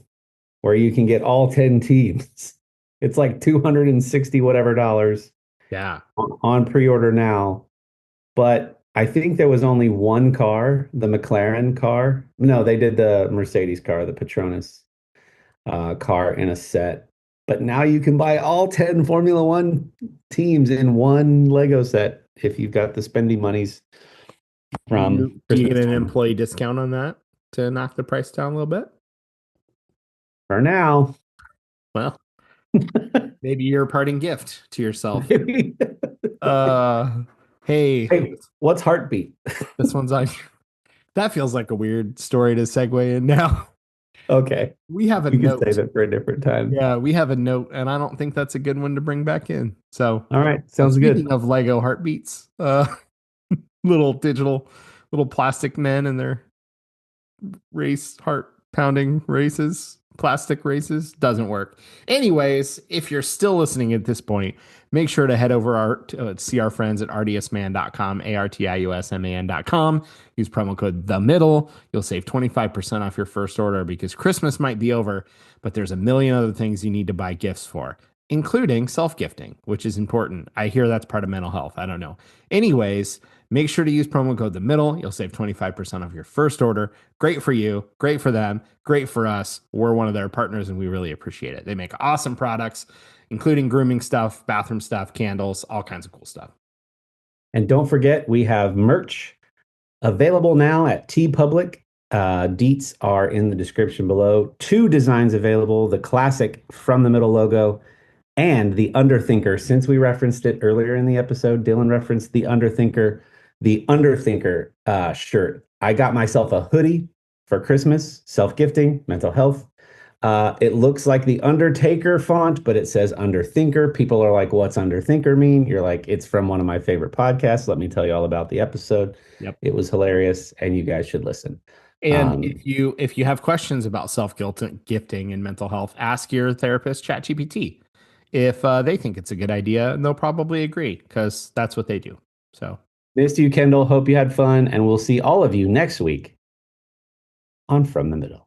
Speaker 4: where you can get all 10 teams. It's like 260 whatever dollars
Speaker 1: Yeah.
Speaker 4: on pre-order now. But I think there was only one car, the McLaren car. No, they did the Mercedes car, the Petronas car in a set. But now you can buy all 10 Formula One teams in one Lego set if you've got the spending monies from
Speaker 1: Do you get
Speaker 4: Christmas
Speaker 1: an
Speaker 4: time.
Speaker 1: employee discount on that to knock the price down a little bit?
Speaker 4: For now.
Speaker 1: Well, maybe your parting gift to yourself.
Speaker 4: Hey,
Speaker 1: Hey,
Speaker 4: what's Heartbeat?
Speaker 1: this one's on. That feels like a weird story to segue in now.
Speaker 4: Okay.
Speaker 1: We have a
Speaker 4: You can
Speaker 1: note.
Speaker 4: save it for a different time.
Speaker 1: Yeah, we have a note, and I don't think that's a good one to bring back in. So,
Speaker 4: All right. Sounds good.
Speaker 1: speaking of Lego heartbeats, little plastic men and their heart pounding races, plastic races, doesn't work. Anyways, if you're still listening at this point, make sure to head over see our friends at rdsman.com, artiusman.com. Use promo code the middle. You'll save 25% off your first order, because Christmas might be over, but there's a million other things you need to buy gifts for, including self-gifting, which is important. I hear that's part of mental health. I don't know. Anyways, make sure to use promo code the middle. You'll save 25% off your first order. Great for you, great for them, great for us. We're one of their partners and we really appreciate it. They make awesome products, including grooming stuff, bathroom stuff, candles, all kinds of cool stuff.
Speaker 4: And don't forget, we have merch available now at Deets are in the description below. 2 designs available, the classic from the middle logo and the Underthinker. Since we referenced it earlier in the episode, Dillon referenced the Underthinker. The Underthinker shirt. I got myself a hoodie for Christmas, self-gifting, mental health. It looks like the Undertaker font, but it says Underthinker. People are like, what's Underthinker mean? You're like, it's from one of my favorite podcasts. Let me tell you all about the episode.
Speaker 1: Yep.
Speaker 4: It was hilarious, and you guys should listen.
Speaker 1: And if you have questions about self-gifting and mental health, ask your therapist, ChatGPT. If they think it's a good idea, they'll probably agree because that's what they do. So,
Speaker 4: missed you, Kendall. Hope you had fun, and we'll see all of you next week on From the Middle.